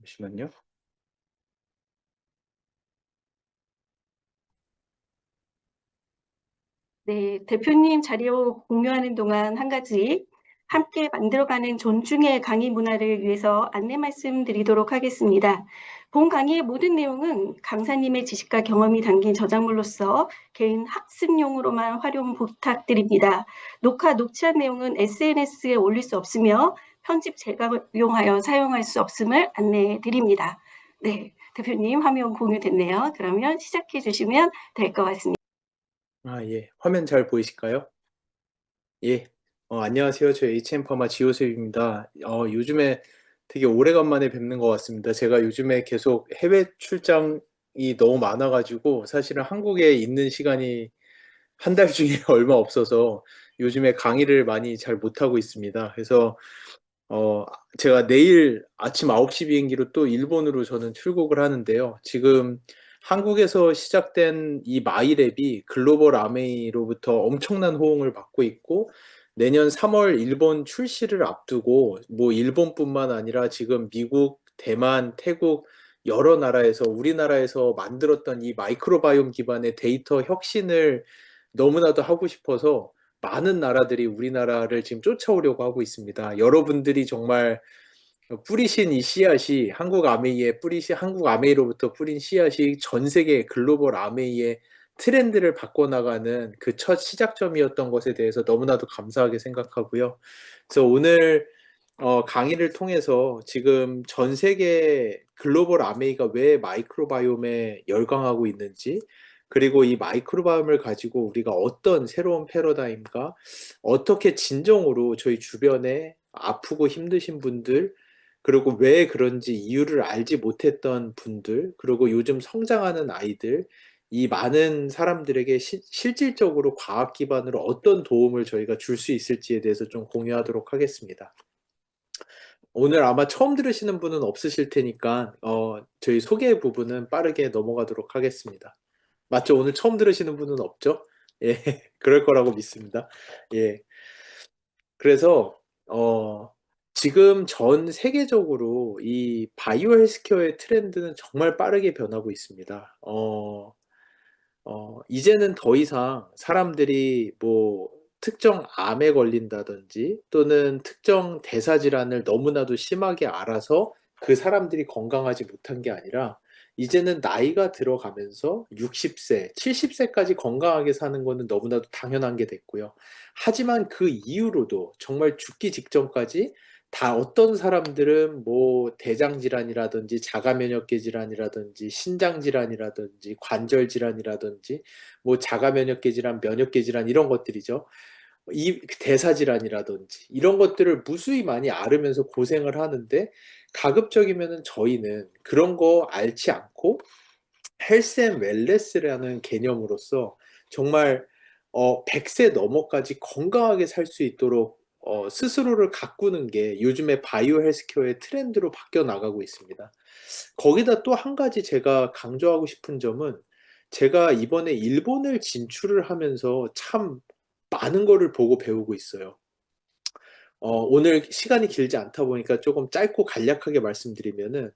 잠시만요. 네, 대표님 자료 공유하는 동안 한 가지 네. 함께 만들어가는 존중의 강의 문화를 위해서 안내 말씀드리도록 하겠습니다. 본 강의의 모든 내용은 강사님의 지식과 경험이 담긴 저작물로서 개인 학습용으로만 활용 부탁드립니다. 녹취한 내용은 SNS에 올릴 수 없으며 편집 재가용하여 사용할 수 없음을 안내해 드립니다. 네, 대표님 화면 공유됐네요. 그러면 시작해 주시면 될 것 같습니다. 예. 화면 잘 보이실까요? 예. 안녕하세요. 저 HM파마 지호셉입니다. 요즘에 되게 오래간만에 뵙는 것 같습니다. 제가 요즘에 계속 해외 출장이 너무 많아 가지고 사실은 한국에 있는 시간이 한 달 중에 얼마 없어서 요즘에 강의를 많이 잘 못하고 있습니다. 그래서 어 제가 내일 아침 9시 비행기로 또 일본으로 저는 출국을 하는데요. 지금 한국에서 시작된 이 마이랩이 글로벌 아메이로부터 엄청난 호응을 받고 있고, 내년 3월 일본 출시를 앞두고 뭐 일본뿐만 아니라 지금 미국, 대만, 태국 여러 나라에서 우리나라에서 만들었던 이 마이크로바이옴 기반의 데이터 혁신을 너무나도 하고 싶어서 많은 나라들이 우리나라를 지금 쫓아오려고 하고 있습니다. 여러분들이 정말 뿌리신 이 씨앗이 한국 아메이로부터 뿌린 씨앗이 전 세계 글로벌 아메이의 트렌드를 바꿔나가는 그 첫 시작점이었던 것에 대해서 너무나도 감사하게 생각하고요. 그래서 오늘 강의를 통해서 지금 전 세계 글로벌 아메이가 왜 마이크로바이옴에 열광하고 있는지, 그리고 이 마이크로바이옴을 가지고 우리가 어떤 새로운 패러다임과 어떻게 진정으로 저희 주변에 아프고 힘드신 분들, 그리고 왜 그런지 이유를 알지 못했던 분들, 그리고 요즘 성장하는 아이들, 이 많은 사람들에게 실질적으로 과학 기반으로 어떤 도움을 저희가 줄 수 있을지에 대해서 좀 공유하도록 하겠습니다. 오늘 아마 처음 들으시는 분은 없으실 테니까 저희 소개 부분은 빠르게 넘어가도록 하겠습니다. 맞죠? 오늘 처음 들으시는 분은 없죠? 예. 그럴 거라고 믿습니다. 예. 그래서 어 지금 전 세계적으로 이 바이오 헬스케어의 트렌드는 정말 빠르게 변하고 있습니다. 이제는 더 이상 사람들이 뭐 특정 암에 걸린다든지 또는 특정 대사 질환을 너무나도 심하게 알아서 그 사람들이 건강하지 못한 게 아니라, 이제는 나이가 들어가면서 60 세, 70 세까지 건강하게 사는 거는 너무나도 당연한 게 됐고요. 하지만 그 이후로도 정말 죽기 직전까지 다 어떤 사람들은 뭐 대장 질환이라든지 자가 면역계 질환이라든지 신장 질환이라든지 관절 질환이라든지 뭐 자가 면역계 질환, 면역계 질환 이런 것들이죠. 이 대사 질환이라든지 이런 것들을 무수히 많이 앓으면서 고생을 하는데, 가급적이면은 저희는 그런 거 앓지 않고 헬스 앤 웰네스라는 개념으로서 정말 100세 넘어까지 건강하게 살 수 있도록 스스로를 가꾸는 게 요즘에 바이오 헬스케어의 트렌드로 바뀌어 나가고 있습니다. 거기다 또 한 가지 제가 강조하고 싶은 점은, 제가 이번에 일본을 진출을 하면서 참 많은 거를 보고 배우고 있어요. 오늘 시간이 길지 않다 보니까 조금 짧고 간략하게 말씀드리면은,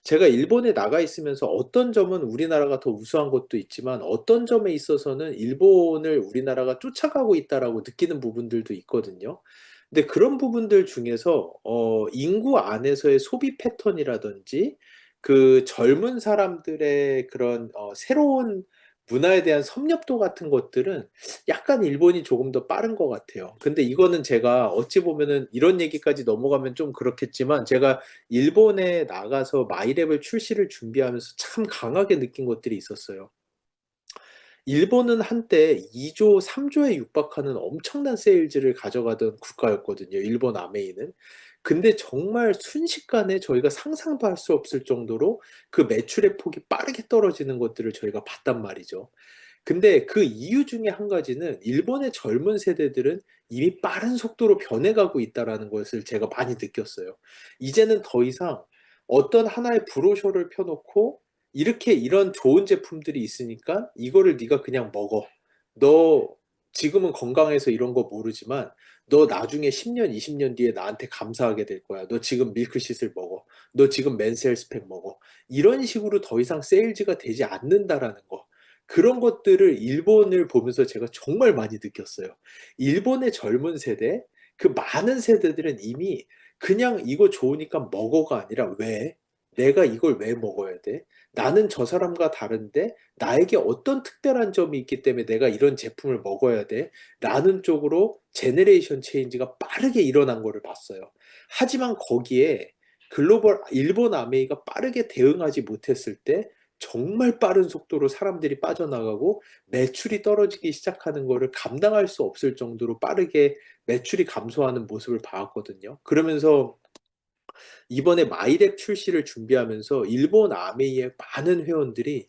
제가 일본에 나가 있으면서 어떤 점은 우리나라가 더 우수한 것도 있지만 어떤 점에 있어서는 일본을 우리나라가 쫓아가고 있다라고 느끼는 부분들도 있거든요. 근데 그런 부분들 중에서 인구 안에서의 소비 패턴이라든지 그 젊은 사람들의 그런 새로운 문화에 대한 섭렵도 같은 것들은 약간 일본이 조금 더 빠른 것 같아요. 근데 이거는 제가 어찌 보면은 이런 얘기까지 넘어가면 좀 그렇겠지만, 제가 일본에 나가서 마이랩을 출시를 준비하면서 참 강하게 느낀 것들이 있었어요. 일본은 한때 2조, 3조에 육박하는 엄청난 세일즈를 가져가던 국가였거든요, 일본 아메이는. 근데 정말 순식간에 저희가 상상도 할 수 없을 정도로 그 매출의 폭이 빠르게 떨어지는 것들을 저희가 봤단 말이죠. 근데 그 이유 중에 한 가지는 일본의 젊은 세대들은 이미 빠른 속도로 변해가고 있다라는 것을 제가 많이 느꼈어요. 이제는 더 이상 어떤 하나의 브로셔를 펴놓고 이렇게 이런 좋은 제품들이 있으니까 이거를 네가 그냥 먹어. 너 지금은 건강해서 이런 거 모르지만 너 나중에 10년, 20년 뒤에 나한테 감사하게 될 거야. 너 지금 밀크시슬 먹어. 너 지금 맨셀 스펙 먹어. 이런 식으로 더 이상 세일즈가 되지 않는다라는 거. 그런 것들을 일본을 보면서 제가 정말 많이 느꼈어요. 일본의 젊은 세대, 그 많은 세대들은 이미 그냥 이거 좋으니까 먹어가 아니라 왜? 내가 이걸 왜 먹어야 돼? 나는 저 사람과 다른데 나에게 어떤 특별한 점이 있기 때문에 내가 이런 제품을 먹어야 돼? 라는 쪽으로 제네레이션 체인지가 빠르게 일어난 거를 봤어요. 하지만 거기에 글로벌 일본 아메이가 빠르게 대응하지 못했을 때 정말 빠른 속도로 사람들이 빠져나가고 매출이 떨어지기 시작하는 거를 감당할 수 없을 정도로 빠르게 매출이 감소하는 모습을 봐왔거든요. 그러면서 이번에 마이랩 출시를 준비하면서 일본 아메이의 많은 회원들이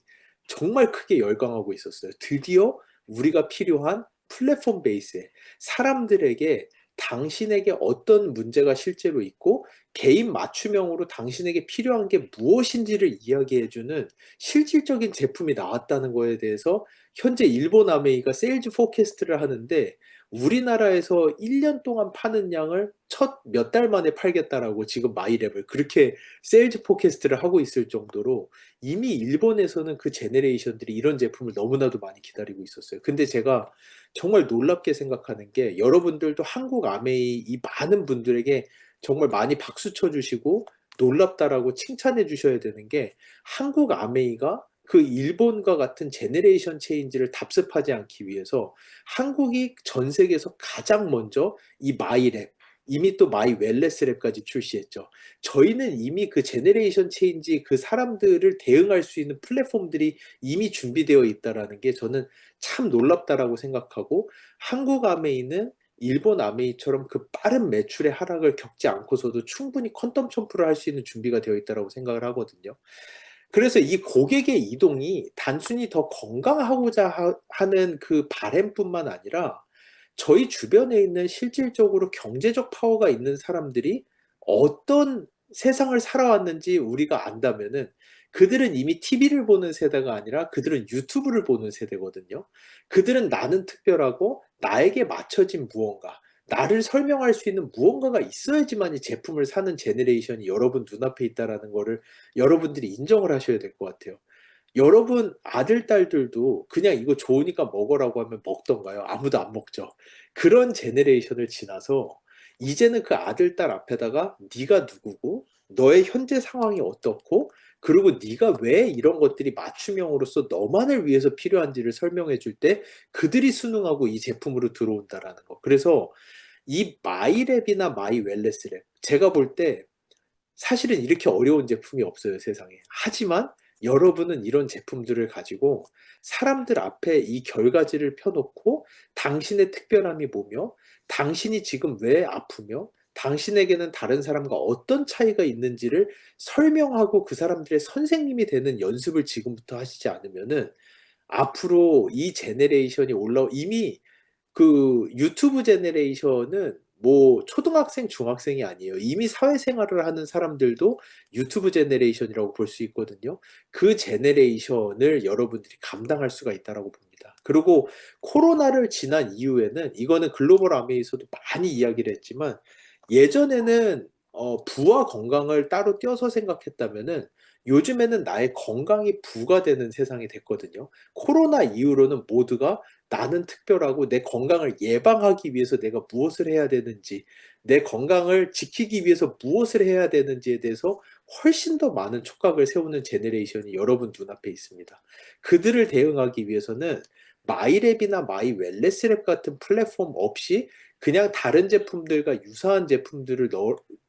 정말 크게 열광하고 있었어요. 드디어 우리가 필요한 플랫폼 베이스에 사람들에게 당신에게 어떤 문제가 실제로 있고 개인 맞춤형으로 당신에게 필요한 게 무엇인지를 이야기해주는 실질적인 제품이 나왔다는 거에 대해서 현재 일본 아메이가 세일즈 포캐스트를 하는데 우리나라에서 1년 동안 파는 양을 첫 몇 달 만에 팔겠다라고 지금 마이랩을 그렇게 세일즈 포캐스트를 하고 있을 정도로 이미 일본에서는 그 제네레이션들이 이런 제품을 너무나도 많이 기다리고 있었어요. 근데 제가 정말 놀랍게 생각하는 게 여러분들도 한국 아메이 이 많은 분들에게 정말 많이 박수 쳐주시고 놀랍다라고 칭찬해 주셔야 되는 게 한국 아메이가 그 일본과 같은 제네레이션 체인지를 답습하지 않기 위해서 한국이 전 세계에서 가장 먼저 이 마이랩, 이미 또 마이 웰네스 랩까지 출시했죠. 저희는 이미 그 제네레이션 체인지 그 사람들을 대응할 수 있는 플랫폼들이 이미 준비되어 있다라는 게 저는 참 놀랍다라고 생각하고 한국 아메이는 일본 아메이처럼 그 빠른 매출의 하락을 겪지 않고서도 충분히 퀀텀 점프를 할 수 있는 준비가 되어 있다고 생각을 하거든요. 그래서 이 고객의 이동이 단순히 더 건강하고자 하는 그 바램뿐만 아니라 저희 주변에 있는 실질적으로 경제적 파워가 있는 사람들이 어떤 세상을 살아왔는지 우리가 안다면은 그들은 이미 TV를 보는 세대가 아니라 그들은 유튜브를 보는 세대거든요. 그들은 나는 특별하고 나에게 맞춰진 무언가, 나를 설명할 수 있는 무언가가 있어야지만 이 제품을 사는 제네레이션이 여러분 눈앞에 있다라는 거를 여러분들이 인정을 하셔야 될 것 같아요. 여러분 아들, 딸들도 그냥 이거 좋으니까 먹으라고 하면 먹던가요? 아무도 안 먹죠. 그런 제네레이션을 지나서 이제는 그 아들, 딸 앞에다가 네가 누구고 너의 현재 상황이 어떻고 그리고 네가 왜 이런 것들이 맞춤형으로서 너만을 위해서 필요한지를 설명해 줄 때 그들이 순응하고 이 제품으로 들어온다라는 거. 그래서 이 마이랩이나 마이웰네스랩 제가 볼 때 사실은 이렇게 어려운 제품이 없어요, 세상에. 하지만 여러분은 이런 제품들을 가지고 사람들 앞에 이 결과지를 펴놓고 당신의 특별함이 뭐며, 당신이 지금 왜 아프며, 당신에게는 다른 사람과 어떤 차이가 있는지를 설명하고 그 사람들의 선생님이 되는 연습을 지금부터 하시지 않으면은 앞으로 이 제네레이션이 이미 그 유튜브 제네레이션은 뭐 초등학생, 중학생이 아니에요. 이미 사회생활을 하는 사람들도 유튜브 제네레이션이라고 볼 수 있거든요. 그 제네레이션을 여러분들이 감당할 수가 있다라고 봅니다. 그리고 코로나를 지난 이후에는 이거는 글로벌 아메이에서도 많이 이야기를 했지만 예전에는 부와 건강을 따로 떼어서 생각했다면은 요즘에는 나의 건강이 부가 되는 세상이 됐거든요. 코로나 이후로는 모두가 나는 특별하고 내 건강을 예방하기 위해서 내가 무엇을 해야 되는지, 내 건강을 지키기 위해서 무엇을 해야 되는지에 대해서 훨씬 더 많은 촉각을 세우는 제네레이션이 여러분 눈앞에 있습니다. 그들을 대응하기 위해서는 마이랩이나 마이웰네스랩 같은 플랫폼 없이 그냥 다른 제품들과 유사한 제품들을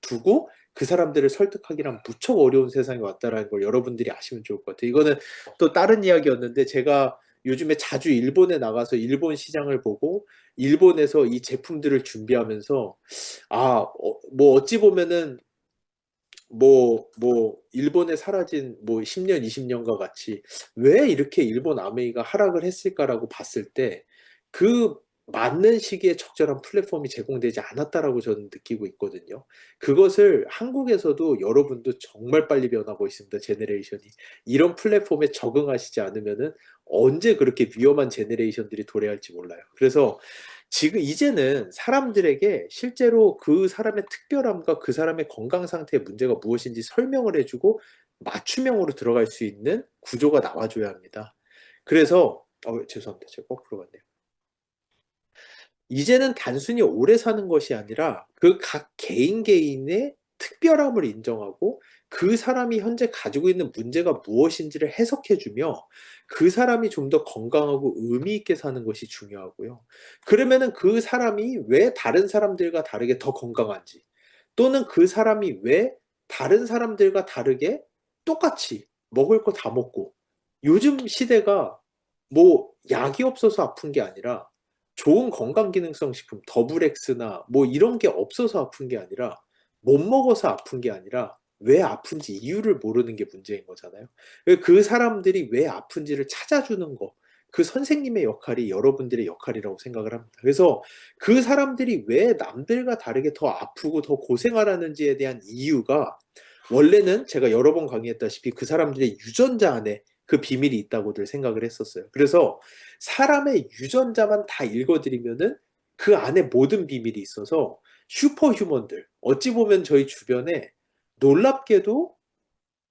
두고 그 사람들을 설득하기란 무척 어려운 세상이 왔다라는 걸 여러분들이 아시면 좋을 것 같아요. 이거는 또 다른 이야기였는데 제가 요즘에 자주 일본에 나가서 일본 시장을 보고 일본에서 이 제품들을 준비하면서 뭐 어찌 보면은 일본에 사라진 뭐 10년, 20년과 같이 왜 이렇게 일본 아메이가 하락을 했을까라고 봤을 때 그 맞는 시기에 적절한 플랫폼이 제공되지 않았다라고 저는 느끼고 있거든요. 그것을 한국에서도 여러분도 정말 빨리 변하고 있습니다. 제너레이션이. 이런 플랫폼에 적응하시지 않으면은 언제 그렇게 위험한 제너레이션들이 도래할지 몰라요. 그래서 지금 이제는 사람들에게 실제로 그 사람의 특별함과 그 사람의 건강 상태의 문제가 무엇인지 설명을 해주고 맞춤형으로 들어갈 수 있는 구조가 나와줘야 합니다. 그래서 죄송합니다. 제가 거꾸로 갔네요. 이제는 단순히 오래 사는 것이 아니라 그 각 개인 개인의 특별함을 인정하고 그 사람이 현재 가지고 있는 문제가 무엇인지를 해석해주며 그 사람이 좀 더 건강하고 의미 있게 사는 것이 중요하고요. 그러면은 그 사람이 왜 다른 사람들과 다르게 더 건강한지, 또는 그 사람이 왜 다른 사람들과 다르게 똑같이 먹을 거 다 먹고, 요즘 시대가 뭐 약이 없어서 아픈 게 아니라 좋은 건강기능성 식품 더블엑스나 뭐 이런 게 없어서 아픈 게 아니라, 못 먹어서 아픈 게 아니라 왜 아픈지 이유를 모르는 게 문제인 거잖아요. 그 사람들이 왜 아픈지를 찾아주는 거, 그 선생님의 역할이 여러분들의 역할이라고 생각을 합니다. 그래서 그 사람들이 왜 남들과 다르게 더 아프고 더 고생하라는지에 대한 이유가, 원래는 제가 여러 번 강의했다시피 그 사람들의 유전자 안에 그 비밀이 있다고들 생각을 했었어요. 그래서 사람의 유전자만 다 읽어드리면은 그 안에 모든 비밀이 있어서, 슈퍼휴먼들, 어찌 보면 저희 주변에 놀랍게도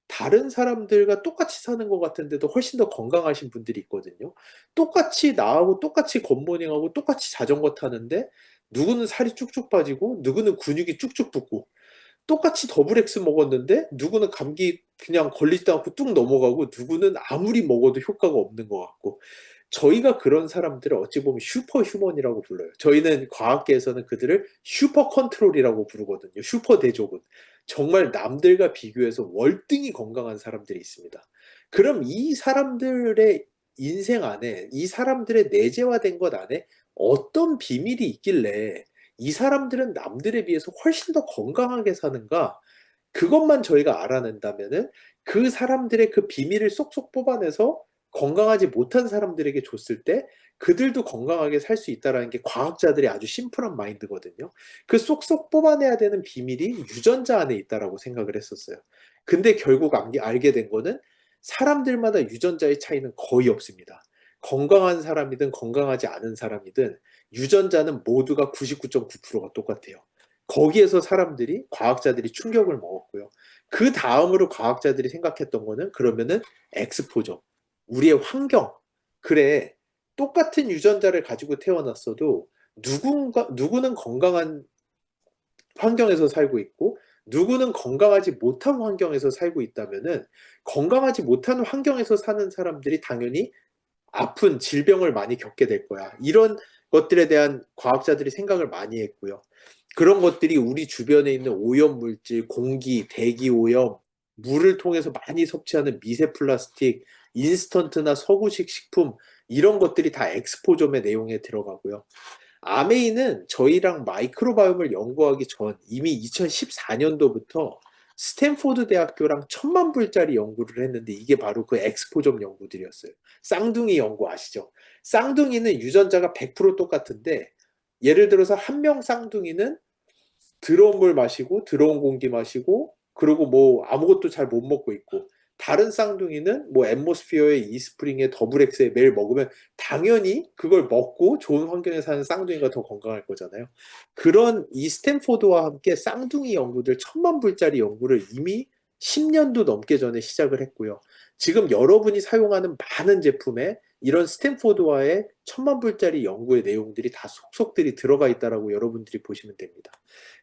다른 사람들과 똑같이 사는 것 같은데도 훨씬 더 건강하신 분들이 있거든요. 똑같이 나하고 똑같이 굿모닝하고 똑같이 자전거 타는데 누구는 살이 쭉쭉 빠지고 누구는 근육이 쭉쭉 붙고, 똑같이 더블엑스 먹었는데 누구는 감기 그냥 걸리지도 않고 뚝 넘어가고 누구는 아무리 먹어도 효과가 없는 것 같고, 저희가 그런 사람들을 어찌 보면 슈퍼휴먼이라고 불러요. 저희는 과학계에서는 그들을 슈퍼 컨트롤이라고 부르거든요. 슈퍼 대조군. 정말 남들과 비교해서 월등히 건강한 사람들이 있습니다. 그럼 이 사람들의 인생 안에, 이 사람들의 내재화된 것 안에 어떤 비밀이 있길래 이 사람들은 남들에 비해서 훨씬 더 건강하게 사는가? 그것만 저희가 알아낸다면은 그 사람들의 그 비밀을 쏙쏙 뽑아내서 건강하지 못한 사람들에게 줬을 때 그들도 건강하게 살 수 있다라는 게 과학자들의 아주 심플한 마인드거든요. 그 쏙쏙 뽑아내야 되는 비밀이 유전자 안에 있다라고 생각을 했었어요. 근데 결국 알게 된 거는 사람들마다 유전자의 차이는 거의 없습니다. 건강한 사람이든 건강하지 않은 사람이든 유전자는 모두가 99.9%가 똑같아요. 거기에서 사람들이, 과학자들이 충격을 먹었고요. 그 다음으로 과학자들이 생각했던 거는, 그러면은 엑스포저, 우리의 환경. 그래, 똑같은 유전자를 가지고 태어났어도 누구는 건강한 환경에서 살고 있고 누구는 건강하지 못한 환경에서 살고 있다면은, 건강하지 못한 환경에서 사는 사람들이 당연히 아픈 질병을 많이 겪게 될 거야. 이런 것들에 대한 과학자들이 생각을 많이 했고요. 그런 것들이 우리 주변에 있는 오염물질, 공기, 대기 오염, 물을 통해서 많이 섭취하는 미세 플라스틱, 인스턴트나 서구식 식품, 이런 것들이 다 엑스포점의 내용에 들어가고요. 아메이는 저희랑 마이크로바이옴을 연구하기 전 이미 2014년도부터 스탠포드 대학교랑 1,000만 불짜리 연구를 했는데, 이게 바로 그 엑스포점 연구들이었어요. 쌍둥이 연구 아시죠? 쌍둥이는 유전자가 100% 똑같은데, 예를 들어서 한 명 쌍둥이는 더러운 물 마시고 더러운 공기 마시고 그리고 뭐 아무것도 잘 못 먹고 있고, 다른 쌍둥이는 뭐 앰모스피어의 이스프링에 더블엑스에 매일 먹으면 당연히 그걸 먹고 좋은 환경에 사는 쌍둥이가 더 건강할 거잖아요. 그런 이 스탠포드와 함께 쌍둥이 연구들 1,000만 불짜리 연구를 이미 10년도 넘게 전에 시작을 했고요. 지금 여러분이 사용하는 많은 제품에 이런 스탠포드와의 1,000만 불짜리 연구의 내용들이 다 속속들이 들어가 있다라고 여러분들이 보시면 됩니다.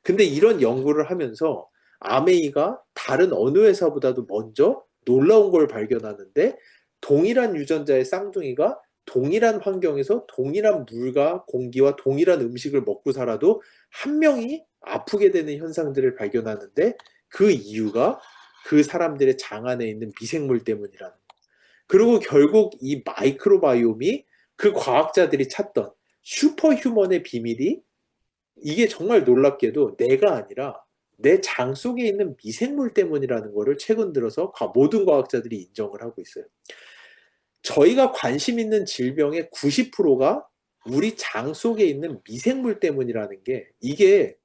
근데 이런 연구를 하면서 아메이가 다른 어느 회사보다도 먼저 놀라운 걸 발견하는데, 동일한 유전자의 쌍둥이가 동일한 환경에서 동일한 물과 공기와 동일한 음식을 먹고 살아도 한 명이 아프게 되는 현상들을 발견하는데, 그 이유가 그 사람들의 장 안에 있는 미생물 때문이라는 거. 그리고 결국 이 마이크로바이옴이 그 과학자들이 찾던 슈퍼휴먼의 비밀이, 이게 정말 놀랍게도 내가 아니라 내 장 속에 있는 미생물 때문이라는 거를 최근 들어서 모든 과학자들이 인정을 하고 있어요. 저희가 관심 있는 질병의 90%가 우리 장 속에 있는 미생물 때문이라는 게, 이게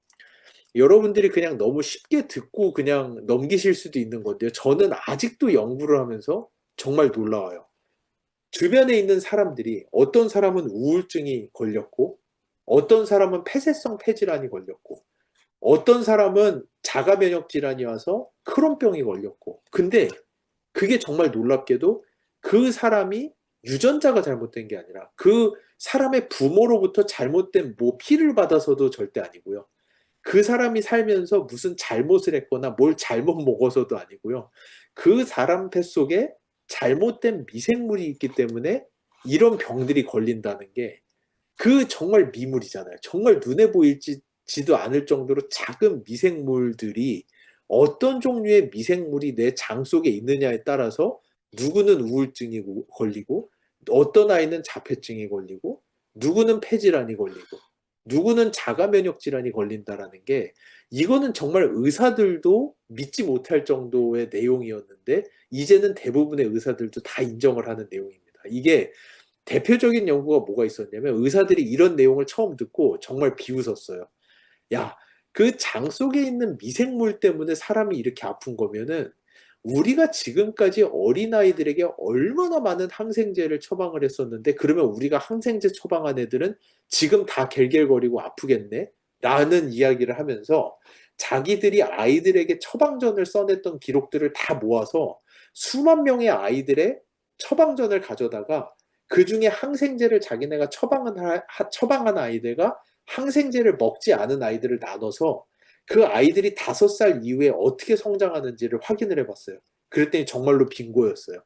여러분들이 그냥 너무 쉽게 듣고 그냥 넘기실 수도 있는 건데요. 저는 아직도 연구를 하면서 정말 놀라워요. 주변에 있는 사람들이, 어떤 사람은 우울증이 걸렸고, 어떤 사람은 폐쇄성 폐질환이 걸렸고, 어떤 사람은 자가 면역 질환이 와서 크론병이 걸렸고. 근데 그게 정말 놀랍게도 그 사람이 유전자가 잘못된 게 아니라 그 사람의 부모로부터 잘못된 뭐 피를 받아서도 절대 아니고요. 그 사람이 살면서 무슨 잘못을 했거나 뭘 잘못 먹어서도 아니고요. 그 사람 뱃속에 잘못된 미생물이 있기 때문에 이런 병들이 걸린다는 게, 그 정말 미물이잖아요. 정말 눈에 보이지도 않을 정도로 작은 미생물들이, 어떤 종류의 미생물이 내 장 속에 있느냐에 따라서 누구는 우울증이 걸리고, 어떤 아이는 자폐증이 걸리고, 누구는 폐질환이 걸리고, 누구는 자가 면역 질환이 걸린다라는 게, 이거는 정말 의사들도 믿지 못할 정도의 내용이었는데 이제는 대부분의 의사들도 다 인정을 하는 내용입니다. 이게 대표적인 연구가 뭐가 있었냐면, 의사들이 이런 내용을 처음 듣고 정말 비웃었어요. 야, 그 장 속에 있는 미생물 때문에 사람이 이렇게 아픈 거면은 우리가 지금까지 어린아이들에게 얼마나 많은 항생제를 처방을 했었는데, 그러면 우리가 항생제 처방한 애들은 지금 다 갤갤거리고 아프겠네? 라는 이야기를 하면서 자기들이 아이들에게 처방전을 써냈던 기록들을 다 모아서 수만 명의 아이들의 처방전을 가져다가, 그 중에 항생제를 자기네가 처방한 아이들과 항생제를 먹지 않은 아이들을 나눠서 그 아이들이 5살 이후에 어떻게 성장하는지를 확인을 해봤어요. 그랬더니 정말로 빙고였어요.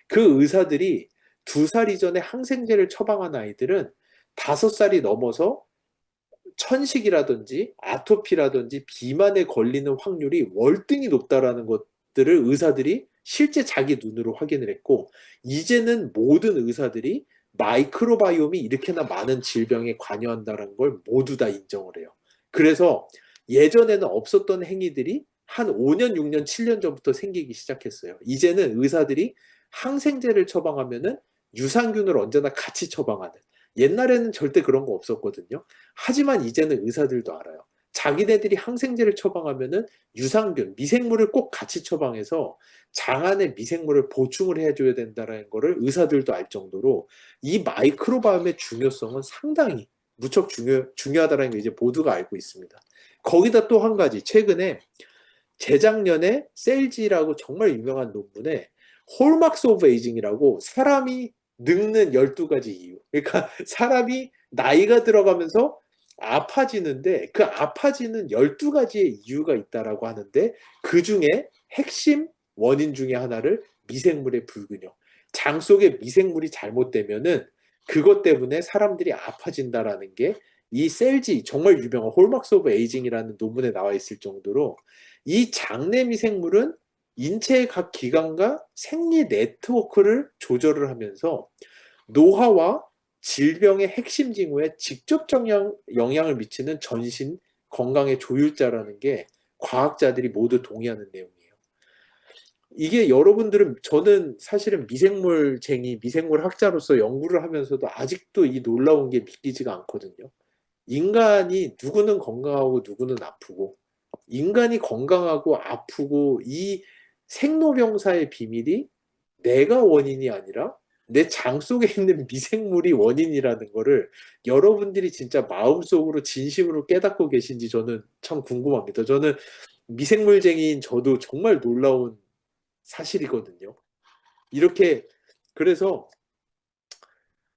그 의사들이 2살 이전에 항생제를 처방한 아이들은 5살이 넘어서 천식이라든지 아토피라든지 비만에 걸리는 확률이 월등히 높다라는 것들을 의사들이 실제 자기 눈으로 확인을 했고, 이제는 모든 의사들이 마이크로바이옴이 이렇게나 많은 질병에 관여한다는 걸 모두 다 인정을 해요. 그래서 예전에는 없었던 행위들이 한 5년, 6년, 7년 전부터 생기기 시작했어요. 이제는 의사들이 항생제를 처방하면은 유산균을 언제나 같이 처방하는, 옛날에는 절대 그런 거 없었거든요. 하지만 이제는 의사들도 알아요. 자기네들이 항생제를 처방하면은 유산균, 미생물을 꼭 같이 처방해서 장 안에 미생물을 보충을 해줘야 된다는 거를 의사들도 알 정도로, 이 마이크로바이옴의 중요성은 상당히 무척 중요하다는 걸 이제 모두가 알고 있습니다. 거기다 또 한 가지, 최근에 재작년에 셀지라고 정말 유명한 논문에 홀막스 오브 에이징이라고, 사람이 늙는 12가지 이유. 그러니까 사람이 나이가 들어가면서 아파지는데 그 아파지는 12가지의 이유가 있다라고 하는데, 그 중에 핵심 원인 중에 하나를 미생물의 불균형. 장 속에 미생물이 잘못되면은 그것 때문에 사람들이 아파진다라는 게, 이 셀지 정말 유명한 홀막스 오브 에이징이라는 논문에 나와 있을 정도로, 이 장내 미생물은 인체의 각 기관과 생리 네트워크를 조절을 하면서 노화와 질병의 핵심 징후에 직접적 영향을 미치는 전신 건강의 조율자라는 게 과학자들이 모두 동의하는 내용이에요. 이게 여러분들은, 저는 사실은 미생물쟁이, 미생물학자로서 연구를 하면서도 아직도 이 놀라운 게 믿기지가 않거든요. 인간이 누구는 건강하고 누구는 아프고, 인간이 건강하고 아프고 이 생로병사의 비밀이 내가 원인이 아니라 내 장 속에 있는 미생물이 원인이라는 거를 여러분들이 진짜 마음속으로 진심으로 깨닫고 계신지 저는 참 궁금합니다. 저는 미생물쟁이인 저도 정말 놀라운 사실이거든요. 이렇게, 그래서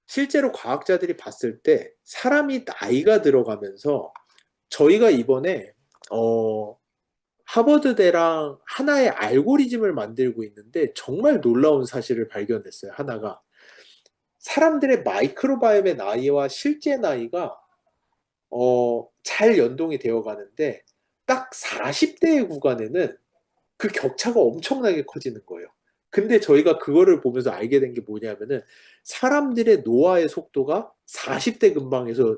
실제로 과학자들이 봤을 때 사람이 나이가 들어가면서, 저희가 이번에 하버드대랑 하나의 알고리즘을 만들고 있는데 정말 놀라운 사실을 발견했어요. 하나가, 사람들의 마이크로바이옴의 나이와 실제 나이가 잘 연동이 되어 가는데, 딱 40대의 구간에는 그 격차가 엄청나게 커지는 거예요. 근데 저희가 그거를 보면서 알게 된 게 뭐냐면은, 사람들의 노화의 속도가 40대 근방에서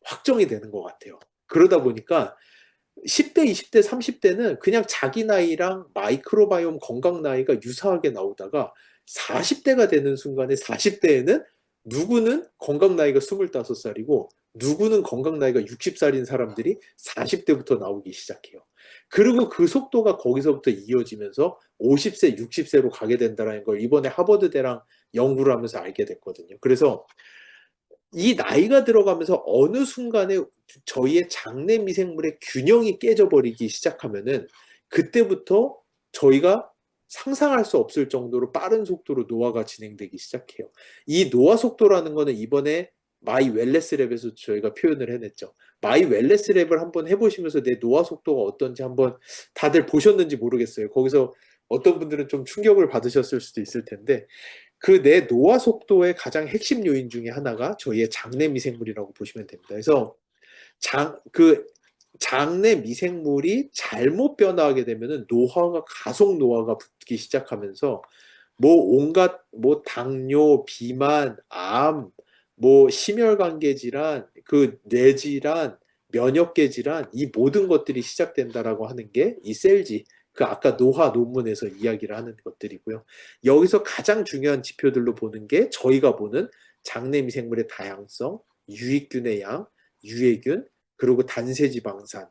확정이 되는 것 같아요. 그러다 보니까 10대, 20대, 30대는 그냥 자기 나이랑 마이크로바이옴 건강 나이가 유사하게 나오다가, 40대가 되는 순간에 40대에는 누구는 건강 나이가 25살이고 누구는 건강 나이가 60살인 사람들이 40대부터 나오기 시작해요. 그리고 그 속도가 거기서부터 이어지면서 50세, 60세로 가게 된다는 걸 이번에 하버드대랑 연구를 하면서 알게 됐거든요. 그래서 이 나이가 들어가면서 어느 순간에 저희의 장내 미생물의 균형이 깨져버리기 시작하면은 그때부터 저희가 상상할 수 없을 정도로 빠른 속도로 노화가 진행되기 시작해요. 이 노화 속도라는 거는 이번에 마이 웰네스 랩에서 저희가 표현을 해냈죠. 마이 웰네스 랩을 한번 해보시면서 내 노화 속도가 어떤지 한번 다들 보셨는지 모르겠어요. 거기서 어떤 분들은 좀 충격을 받으셨을 수도 있을 텐데 그 내 노화 속도의 가장 핵심 요인 중에 하나가 저희의 장내 미생물이라고 보시면 됩니다. 그래서 그 장내 미생물이 잘못 변화하게 되면은 노화가 가속 노화가 붙기 시작하면서 뭐 온갖 뭐 당뇨, 비만, 암, 뭐 심혈관계 질환, 그 뇌질환, 면역계 질환 이 모든 것들이 시작된다라고 하는 게 이 셀지 그 아까 노화 논문에서 이야기를 하는 것들이고요. 여기서 가장 중요한 지표들로 보는 게 저희가 보는 장내 미생물의 다양성, 유익균의 양, 유해균, 그리고 단세지방산,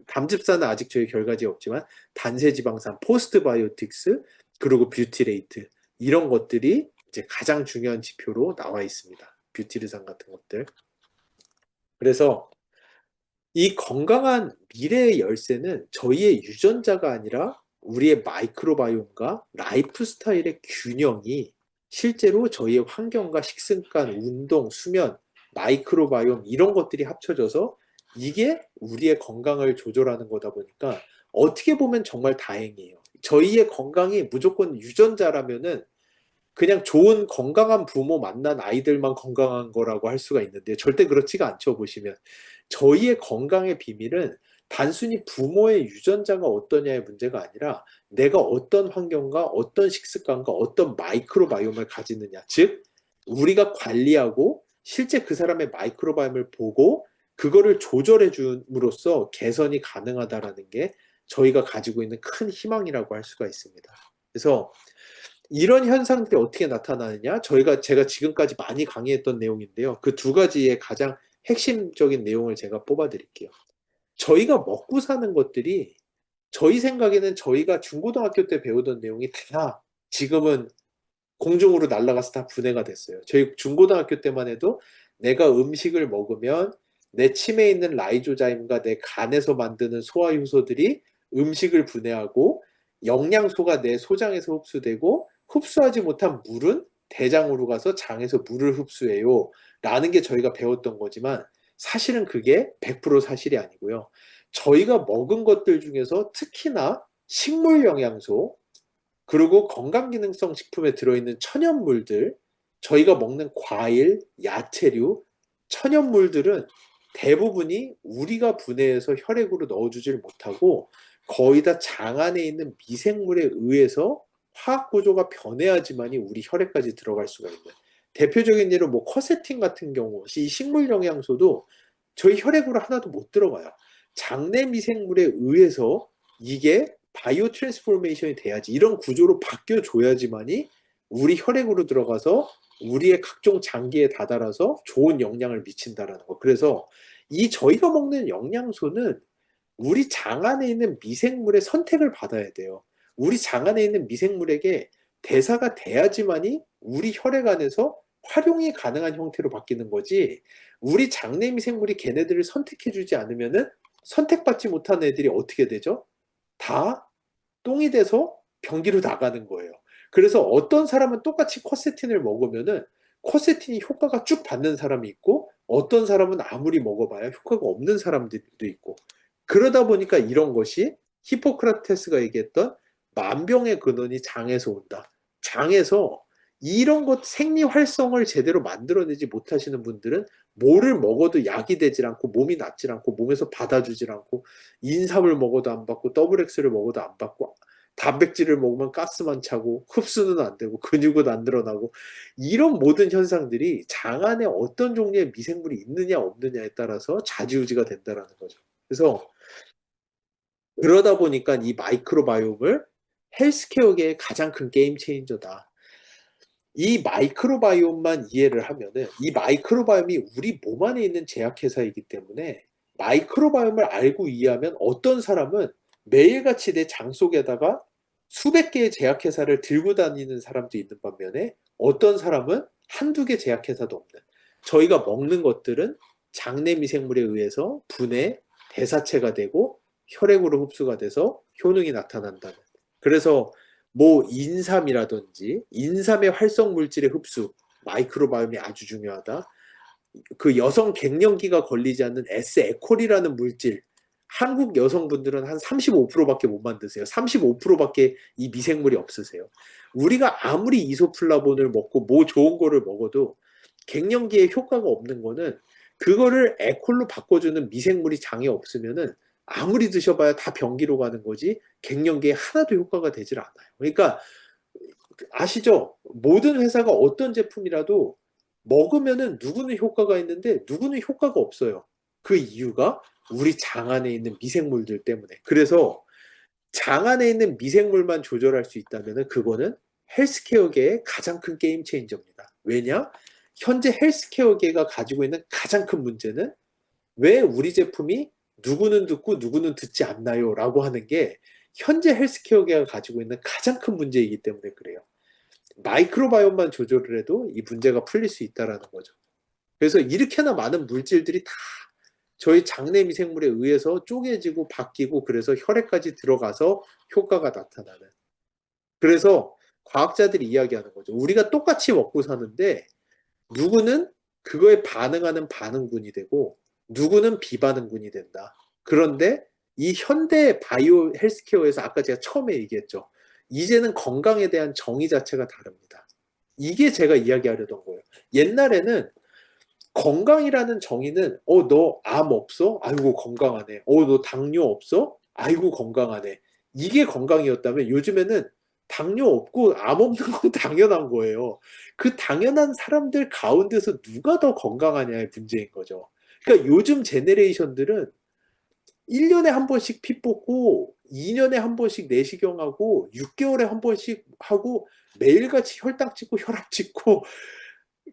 담즙산은 아직 저희 결과지 없지만 단세지방산, 포스트바이오틱스, 그리고 뷰티레이트 이런 것들이 이제 가장 중요한 지표로 나와 있습니다. 뷰티르산 같은 것들. 그래서 이 건강한 미래의 열쇠는 저희의 유전자가 아니라 우리의 마이크로바이옴과 라이프 스타일의 균형이 실제로 저희의 환경과 식습관, 운동, 수면, 마이크로바이옴 이런 것들이 합쳐져서 이게 우리의 건강을 조절하는 거다 보니까 어떻게 보면 정말 다행이에요. 저희의 건강이 무조건 유전자라면은 그냥 좋은 건강한 부모 만난 아이들만 건강한 거라고 할 수가 있는데 절대 그렇지가 않죠, 보시면. 저희의 건강의 비밀은 단순히 부모의 유전자가 어떠냐의 문제가 아니라 내가 어떤 환경과 어떤 식습관과 어떤 마이크로바이옴을 가지느냐. 즉, 우리가 관리하고 실제 그 사람의 마이크로바이옴을 보고 그거를 조절해 줌으로써 개선이 가능하다라는 게 저희가 가지고 있는 큰 희망이라고 할 수가 있습니다. 그래서 이런 현상들이 어떻게 나타나느냐? 제가 지금까지 많이 강의했던 내용인데요. 그 두 가지의 가장 핵심적인 내용을 제가 뽑아 드릴게요. 저희가 먹고 사는 것들이 저희 생각에는 저희가 중고등학교 때 배우던 내용이 다 지금은 공중으로 날아가서 다 분해가 됐어요. 저희 중고등학교 때만 해도 내가 음식을 먹으면 내 침에 있는 라이조자임과 내 간에서 만드는 소화효소들이 음식을 분해하고 영양소가 내 소장에서 흡수되고 흡수하지 못한 물은 대장으로 가서 장에서 물을 흡수해요. 라는 게 저희가 배웠던 거지만 사실은 그게 100% 사실이 아니고요. 저희가 먹은 것들 중에서 특히나 식물 영양소, 그리고 건강기능성 식품에 들어있는 천연물들, 저희가 먹는 과일, 야채류, 천연물들은 대부분이 우리가 분해해서 혈액으로 넣어주질 못하고 거의 다 장 안에 있는 미생물에 의해서 화학 구조가 변해야지만이 우리 혈액까지 들어갈 수가 있는 대표적인 예로 뭐 커세틴 같은 경우 이 식물 영양소도 저희 혈액으로 하나도 못 들어가요. 장내 미생물에 의해서 이게 바이오 트랜스포메이션이 돼야지 이런 구조로 바뀌어줘야지만이 우리 혈액으로 들어가서 우리의 각종 장기에 다다라서 좋은 영향을 미친다라는 거. 그래서 이 저희가 먹는 영양소는 우리 장 안에 있는 미생물의 선택을 받아야 돼요. 우리 장 안에 있는 미생물에게 대사가 돼야지만이 우리 혈액 안에서 활용이 가능한 형태로 바뀌는 거지. 우리 장내 미생물이 걔네들을 선택해주지 않으면은 선택받지 못한 애들이 어떻게 되죠? 다 똥이 돼서 변기로 나가는 거예요. 그래서 어떤 사람은 똑같이 쿼세틴을 먹으면은 쿼세틴이 효과가 쭉 받는 사람이 있고 어떤 사람은 아무리 먹어봐야 효과가 없는 사람들도 있고 그러다 보니까 이런 것이 히포크라테스가 얘기했던 만병의 근원이 장에서 온다. 장에서 이런 것 생리 활성을 제대로 만들어내지 못하시는 분들은 뭐를 먹어도 약이 되질 않고 몸이 낫질 않고 몸에서 받아주질 않고 인삼을 먹어도 안 받고 더블 X를 먹어도 안 받고 단백질을 먹으면 가스만 차고 흡수는 안 되고 근육은 안 늘어나고 이런 모든 현상들이 장 안에 어떤 종류의 미생물이 있느냐 없느냐에 따라서 좌지우지가 된다는 거죠. 그래서 그러다 보니까 이 마이크로바이옴을 헬스케어계의 가장 큰 게임 체인저다. 이 마이크로바이옴만 이해를 하면은 이 마이크로바이옴이 우리 몸 안에 있는 제약회사이기 때문에 마이크로바이옴을 알고 이해하면 어떤 사람은 매일같이 내 장 속에다가 수백 개의 제약회사를 들고 다니는 사람도 있는 반면에 어떤 사람은 한두 개 제약회사도 없는, 저희가 먹는 것들은 장내 미생물에 의해서 분해, 대사체가 되고 혈액으로 흡수가 돼서 효능이 나타난다는. 그래서 뭐 인삼이라든지 인삼의 활성 물질의 흡수, 마이크로바이옴이 아주 중요하다. 그 여성 갱년기가 걸리지 않는 S에콜이라는 물질, 한국 여성분들은 한 35%밖에 못 만드세요. 35%밖에 이 미생물이 없으세요. 우리가 아무리 이소플라본을 먹고 뭐 좋은 거를 먹어도 갱년기에 효과가 없는 거는 그거를 에콜로 바꿔주는 미생물이 장에 없으면은 아무리 드셔봐야 다 변기로 가는 거지 갱년기에 하나도 효과가 되질 않아요. 그러니까 아시죠? 모든 회사가 어떤 제품이라도 먹으면은 누구는 효과가 있는데 누구는 효과가 없어요. 그 이유가 우리 장 안에 있는 미생물들 때문에. 그래서 장 안에 있는 미생물만 조절할 수 있다면은 그거는 헬스케어계의 가장 큰 게임 체인저입니다. 왜냐? 현재 헬스케어계가 가지고 있는 가장 큰 문제는 왜 우리 제품이 누구는 듣고 누구는 듣지 않나요? 라고 하는 게 현재 헬스케어계가 가지고 있는 가장 큰 문제이기 때문에 그래요. 마이크로바이옴만 조절을 해도 이 문제가 풀릴 수 있다는 거죠. 그래서 이렇게나 많은 물질들이 다 저희 장내 미생물에 의해서 쪼개지고 바뀌고 그래서 혈액까지 들어가서 효과가 나타나는. 그래서 과학자들이 이야기하는 거죠. 우리가 똑같이 먹고 사는데 누구는 그거에 반응하는 반응군이 되고 누구는 비반응군이 된다. 그런데 이 현대 바이오 헬스케어에서 아까 제가 처음에 얘기했죠. 이제는 건강에 대한 정의 자체가 다릅니다. 이게 제가 이야기하려던 거예요. 옛날에는 건강이라는 정의는 너 암 없어? 아이고 건강하네. 너 당뇨 없어? 아이고 건강하네. 이게 건강이었다면 요즘에는 당뇨 없고 암 없는 건 당연한 거예요. 그 당연한 사람들 가운데서 누가 더 건강하냐의 문제인 거죠. 그러니까 요즘 제네레이션들은 1년에 한 번씩 피 뽑고 2년에 한 번씩 내시경하고 6개월에 한 번씩 하고 매일같이 혈당 찍고 혈압 찍고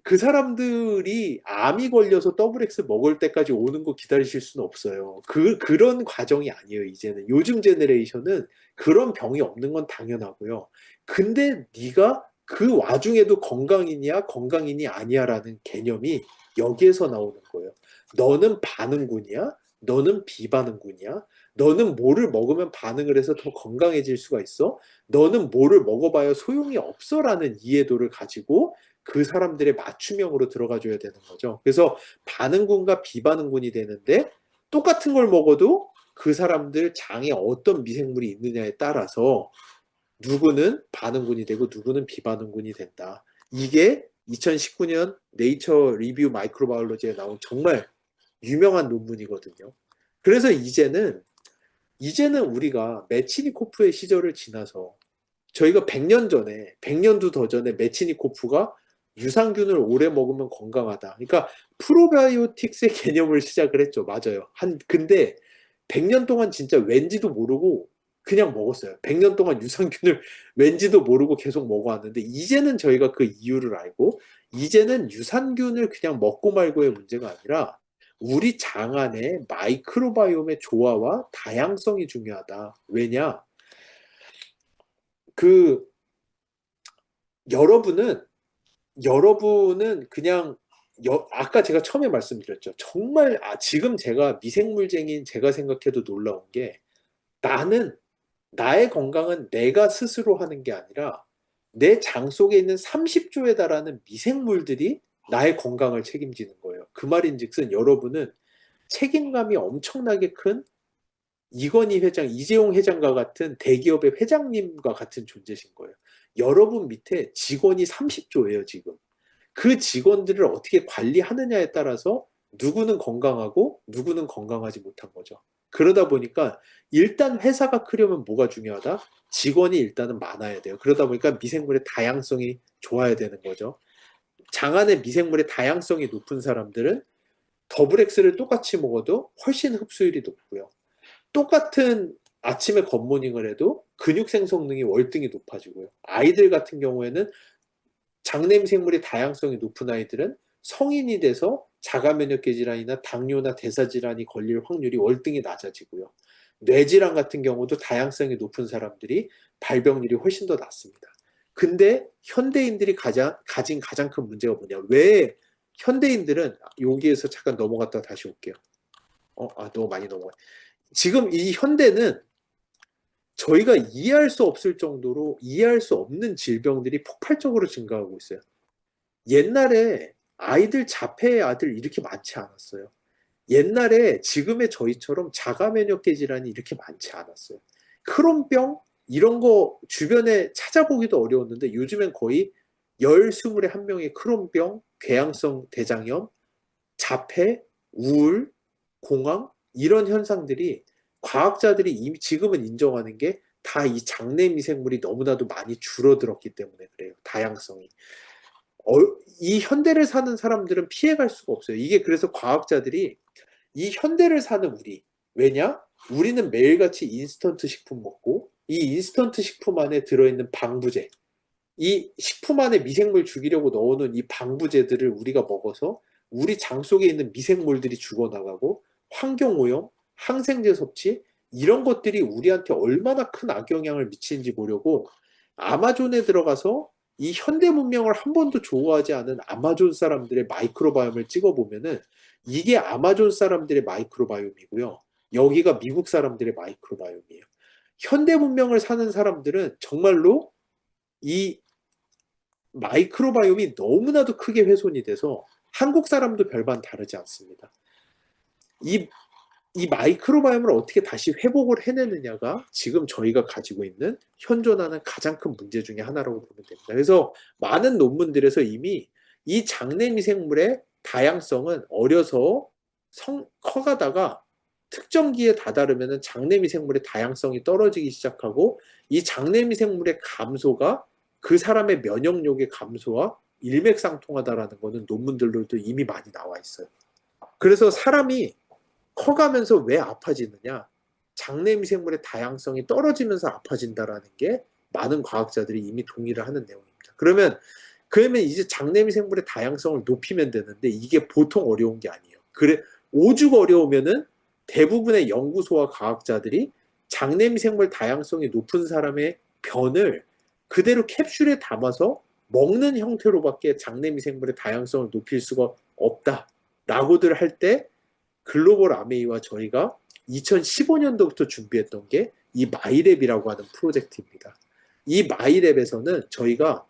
그 사람들이 암이 걸려서 더블 X 먹을 때까지 오는 거 기다리실 수는 없어요. 그런 과정이 아니에요, 이제는. 요즘 제너레이션은 그런 병이 없는 건 당연하고요. 근데 네가 그 와중에도 건강이냐, 건강이니 아니야라는 개념이 여기에서 나오는 거예요. 너는 반응군이야? 너는 비반응군이야? 너는 뭐를 먹으면 반응을 해서 더 건강해질 수가 있어? 너는 뭐를 먹어봐야 소용이 없어라는 이해도를 가지고 그 사람들의 맞춤형으로 들어가 줘야 되는 거죠. 그래서 반응군과 비반응군이 되는데 똑같은 걸 먹어도 그 사람들 장에 어떤 미생물이 있느냐에 따라서 누구는 반응군이 되고 누구는 비반응군이 된다. 이게 2019년 네이처 리뷰 마이크로바이올로지에 나온 정말 유명한 논문이거든요. 그래서 이제는 우리가 메치니코프의 시절을 지나서 저희가 100년 전에, 100년도 더 전에 메치니코프가 유산균을 오래 먹으면 건강하다. 그러니까 프로바이오틱스의 개념을 시작을 했죠. 맞아요. 근데 100년 동안 진짜 왠지도 모르고 그냥 먹었어요. 100년 동안 유산균을 왠지도 모르고 계속 먹어왔는데 이제는 저희가 그 이유를 알고 이제는 유산균을 그냥 먹고 말고의 문제가 아니라 우리 장 안에 마이크로바이옴의 조화와 다양성이 중요하다. 왜냐? 그 여러분은 그냥 아까 제가 처음에 말씀드렸죠. 정말 지금 제가 미생물쟁이인 제가 생각해도 놀라운 게 나는 나의 건강은 내가 스스로 하는 게 아니라 내 장 속에 있는 30조에 달하는 미생물들이 나의 건강을 책임지는 거예요. 그 말인즉슨 여러분은 책임감이 엄청나게 큰 이건희 회장, 이재용 회장과 같은 대기업의 회장님과 같은 존재신 거예요. 여러분 밑에 직원이 30조예요, 지금. 그 직원들을 어떻게 관리하느냐에 따라서 누구는 건강하고 누구는 건강하지 못한 거죠. 그러다 보니까 일단 회사가 크려면 뭐가 중요하다? 직원이 일단은 많아야 돼요. 그러다 보니까 미생물의 다양성이 좋아야 되는 거죠. 장 안에 미생물의 다양성이 높은 사람들은 더블 X를 똑같이 먹어도 훨씬 흡수율이 높고요. 똑같은 아침에 굿모닝을 해도 근육 생성능이 월등히 높아지고요. 아이들 같은 경우에는 장내미생물의 다양성이 높은 아이들은 성인이 돼서 자가면역계 질환이나 당뇨나 대사질환이 걸릴 확률이 월등히 낮아지고요. 뇌질환 같은 경우도 다양성이 높은 사람들이 발병률이 훨씬 더 낮습니다. 근데 현대인들이 가진 가장 큰 문제가 뭐냐? 왜 현대인들은, 여기에서 잠깐 넘어갔다 다시 올게요. 너무 많이 넘어가요. 지금 이 현대는 저희가 이해할 수 없을 정도로 이해할 수 없는 질병들이 폭발적으로 증가하고 있어요. 옛날에 아이들 자폐의 아들 이렇게 많지 않았어요. 옛날에 지금의 저희처럼 자가면역계 질환이 이렇게 많지 않았어요. 크론병 이런 거 주변에 찾아보기도 어려웠는데 요즘엔 거의 10, 21명의 크론병, 궤양성 대장염, 자폐, 우울, 공황 이런 현상들이 과학자들이 이미 지금은 인정하는 게 다 이 장내 미생물이 너무나도 많이 줄어들었기 때문에 그래요. 다양성이. 이 현대를 사는 사람들은 피해갈 수가 없어요. 이게 그래서 과학자들이 이 현대를 사는 우리, 왜냐? 우리는 매일같이 인스턴트 식품 먹고 이 인스턴트 식품 안에 들어있는 방부제, 이 식품 안에 미생물 죽이려고 넣어놓은 이 방부제들을 우리가 먹어서 우리 장 속에 있는 미생물들이 죽어나가고 환경오염, 항생제 섭취 이런 것들이 우리한테 얼마나 큰 악영향을 미치는지 보려고 아마존에 들어가서 이 현대 문명을 한 번도 좋아하지 않은 아마존 사람들의 마이크로바이옴을 찍어보면은 이게 아마존 사람들의 마이크로바이옴이고요. 여기가 미국 사람들의 마이크로바이옴이에요. 현대 문명을 사는 사람들은 정말로 이 마이크로바이옴이 너무나도 크게 훼손이 돼서 한국 사람도 별반 다르지 않습니다. 이 마이크로바이옴을 어떻게 다시 회복을 해내느냐가 지금 저희가 가지고 있는 현존하는 가장 큰 문제 중에 하나라고 보면 됩니다. 그래서 많은 논문들에서 이미 이 장내 미생물의 다양성은 어려서 커가다가 특정기에 다다르면 장내 미생물의 다양성이 떨어지기 시작하고 이 장내 미생물의 감소가 그 사람의 면역력의 감소와 일맥상통하다라는 것은 논문들로도 이미 많이 나와 있어요. 그래서 사람이 커가면서 왜 아파지느냐? 장내 미생물의 다양성이 떨어지면서 아파진다라는 게 많은 과학자들이 이미 동의를 하는 내용입니다. 그러면 이제 장내 미생물의 다양성을 높이면 되는데 이게 보통 어려운 게 아니에요. 그래 오죽 어려우면은 대부분의 연구소와 과학자들이 장내 미생물 다양성이 높은 사람의 변을 그대로 캡슐에 담아서 먹는 형태로밖에 장내 미생물의 다양성을 높일 수가 없다라고들 할 때 글로벌 아메이와 저희가 2015년도부터 준비했던 게 이 마이랩이라고 하는 프로젝트입니다. 이 마이랩에서는 저희가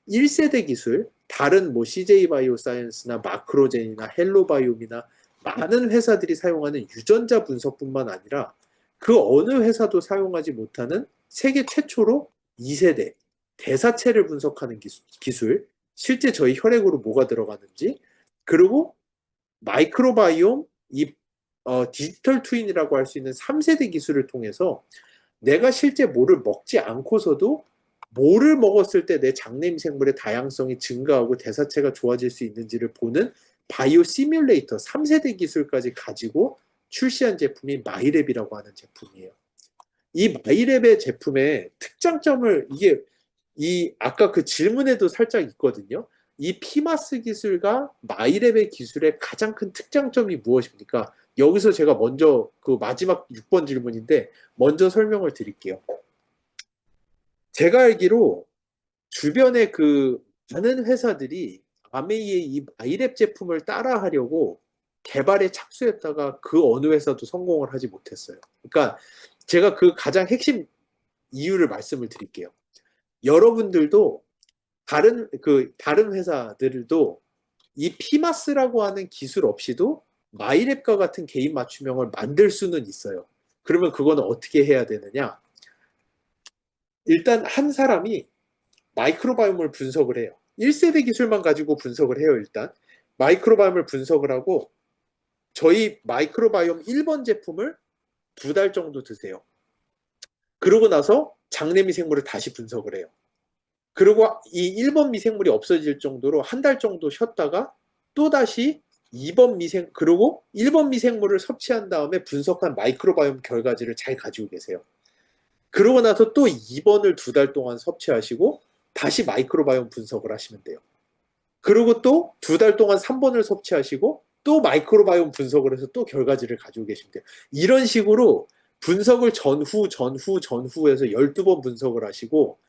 1세대 기술, 다른 뭐 CJ 바이오사이언스나 마크로젠이나 헬로바이옴이나 많은 회사들이 사용하는 유전자 분석뿐만 아니라 그 어느 회사도 사용하지 못하는 세계 최초로 2세대 대사체를 분석하는 기술, 실제 저희 혈액으로 뭐가 들어가는지, 그리고 마이크로바이옴, 디지털 트윈이라고 할 수 있는 3세대 기술을 통해서 내가 실제 뭐를 먹지 않고서도 뭐를 먹었을 때 내 장내 미생물의 다양성이 증가하고 대사체가 좋아질 수 있는지를 보는 바이오 시뮬레이터 3세대 기술까지 가지고 출시한 제품이 마이랩이라고 하는 제품이에요. 이 마이랩의 제품의 특장점을 아까 그 질문에도 살짝 있거든요. 이 피마스 기술과 마이랩의 기술의 가장 큰 특장점이 무엇입니까? 여기서 제가 먼저 그 마지막 6번 질문인데 먼저 설명을 드릴게요. 제가 알기로 주변에 그 많은 회사들이 아메이의 이 마이랩 제품을 따라하려고 개발에 착수했다가 그 어느 회사도 성공을 하지 못했어요. 그러니까 제가 그 가장 핵심 이유를 말씀을 드릴게요. 여러분들도 다른 회사들도 이 피마스라고 하는 기술 없이도 마이랩과 같은 개인 맞춤형을 만들 수는 있어요. 그러면 그거는 어떻게 해야 되느냐? 일단 한 사람이 마이크로바이옴을 분석을 해요. 1세대 기술만 가지고 분석을 해요. 일단 마이크로바이옴을 분석을 하고 저희 마이크로바이옴 1번 제품을 2달 정도 드세요. 그러고 나서 장내 미생물을 다시 분석을 해요. 그리고 이 1번 미생물이 없어질 정도로 한 달 정도 쉬었다가 또다시 2번 그리고 1번 미생물을 섭취한 다음에 분석한 마이크로바이옴 결과지를 잘 가지고 계세요. 그러고 나서 또 2번을 2달 동안 섭취하시고 다시 마이크로바이옴 분석을 하시면 돼요. 그리고 또 2달 동안 3번을 섭취하시고 또 마이크로바이옴 분석을 해서 또 결과지를 가지고 계시면 돼요. 이런 식으로 분석을 전후해서 12번 분석을 하시고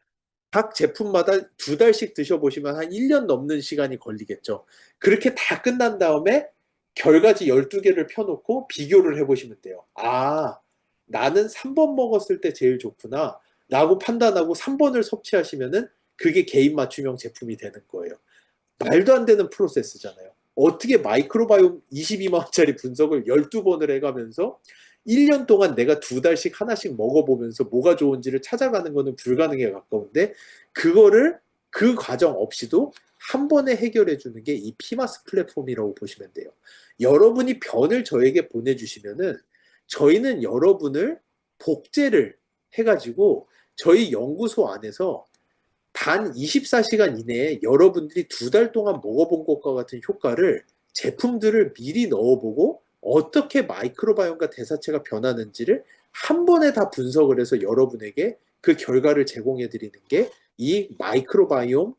각 제품마다 2달씩 드셔보시면 한 1년 넘는 시간이 걸리겠죠. 그렇게 다 끝난 다음에 결과지 12개를 펴놓고 비교를 해보시면 돼요. 아, 나는 3번 먹었을 때 제일 좋구나 라고 판단하고 3번을 섭취하시면은 그게 개인 맞춤형 제품이 되는 거예요. 말도 안 되는 프로세스잖아요. 어떻게 마이크로바이옴 22만 원짜리 분석을 12번을 해가면서 1년 동안 내가 2달씩 하나씩 먹어보면서 뭐가 좋은지를 찾아가는 거는 불가능에 가까운데 그거를 그 과정 없이도 한 번에 해결해 주는 게 이 피마스 플랫폼이라고 보시면 돼요. 여러분이 변을 저에게 보내주시면은 저희는 여러분을 복제를 해가지고 저희 연구소 안에서 단 24시간 이내에 여러분들이 2달 동안 먹어본 것과 같은 효과를 제품들을 미리 넣어보고 어떻게 마이크로바이옴과 대사체가 변하는지를 한 번에 다 분석을 해서 여러분에게 그 결과를 제공해 드리는 게 이 마이크로바이옴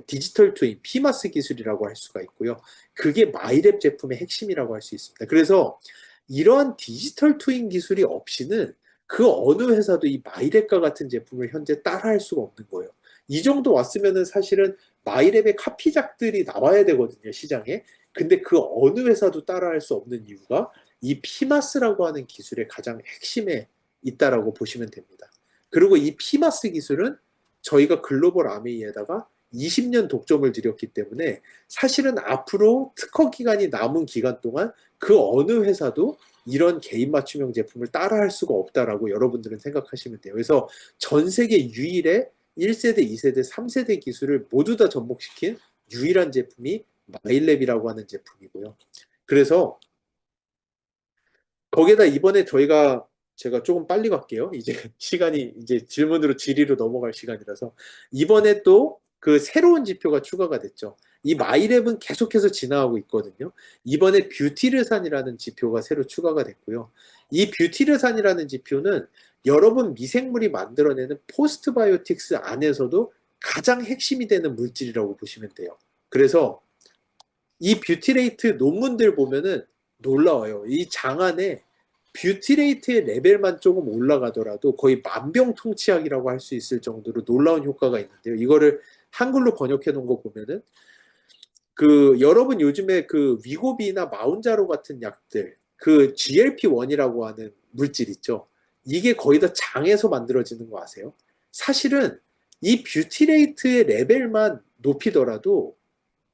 디지털 트윈 피마스 기술이라고 할 수가 있고요. 그게 마이랩 제품의 핵심이라고 할 수 있습니다. 그래서 이러한 디지털 트윈 기술이 없이는 그 어느 회사도 이 마이랩과 같은 제품을 현재 따라할 수가 없는 거예요. 이 정도 왔으면은 사실은 마이랩의 카피작들이 나와야 되거든요, 시장에. 근데 그 어느 회사도 따라할 수 없는 이유가 이 피마스라고 하는 기술의 가장 핵심에 있다라고 보시면 됩니다. 그리고 이 피마스 기술은 저희가 글로벌 아메이에다가 20년 독점을 들였기 때문에 사실은 앞으로 특허 기간이 남은 기간 동안 그 어느 회사도 이런 개인 맞춤형 제품을 따라할 수가 없다라고 여러분들은 생각하시면 돼요. 그래서 전 세계 유일의 1세대, 2세대, 3세대 기술을 모두 다 접목시킨 유일한 제품이 마일랩이라고 하는 제품이고요. 그래서 거기에다 이번에 제가 조금 빨리 갈게요. 이제 시간이 이제 질문으로 질의로 넘어갈 시간이라서 이번에 또 그 새로운 지표가 추가가 됐죠. 이 마이랩은 계속해서 진화하고 있거든요. 이번에 뷰티르산이라는 지표가 새로 추가가 됐고요. 이 뷰티르산이라는 지표는 여러분 미생물이 만들어내는 포스트바이오틱스 안에서도 가장 핵심이 되는 물질이라고 보시면 돼요. 그래서 이 뷰티레이트 논문들 보면은 놀라워요. 이 장 안에 뷰티레이트의 레벨만 조금 올라가더라도 거의 만병통치약이라고 할 수 있을 정도로 놀라운 효과가 있는데요. 이거를 한글로 번역해 놓은 거 보면은 그 여러분 요즘에 그 위고비나 마운자로 같은 약들 그 GLP-1이라고 하는 물질 있죠. 이게 거의 다 장에서 만들어지는 거 아세요? 사실은 이 뷰티레이트의 레벨만 높이더라도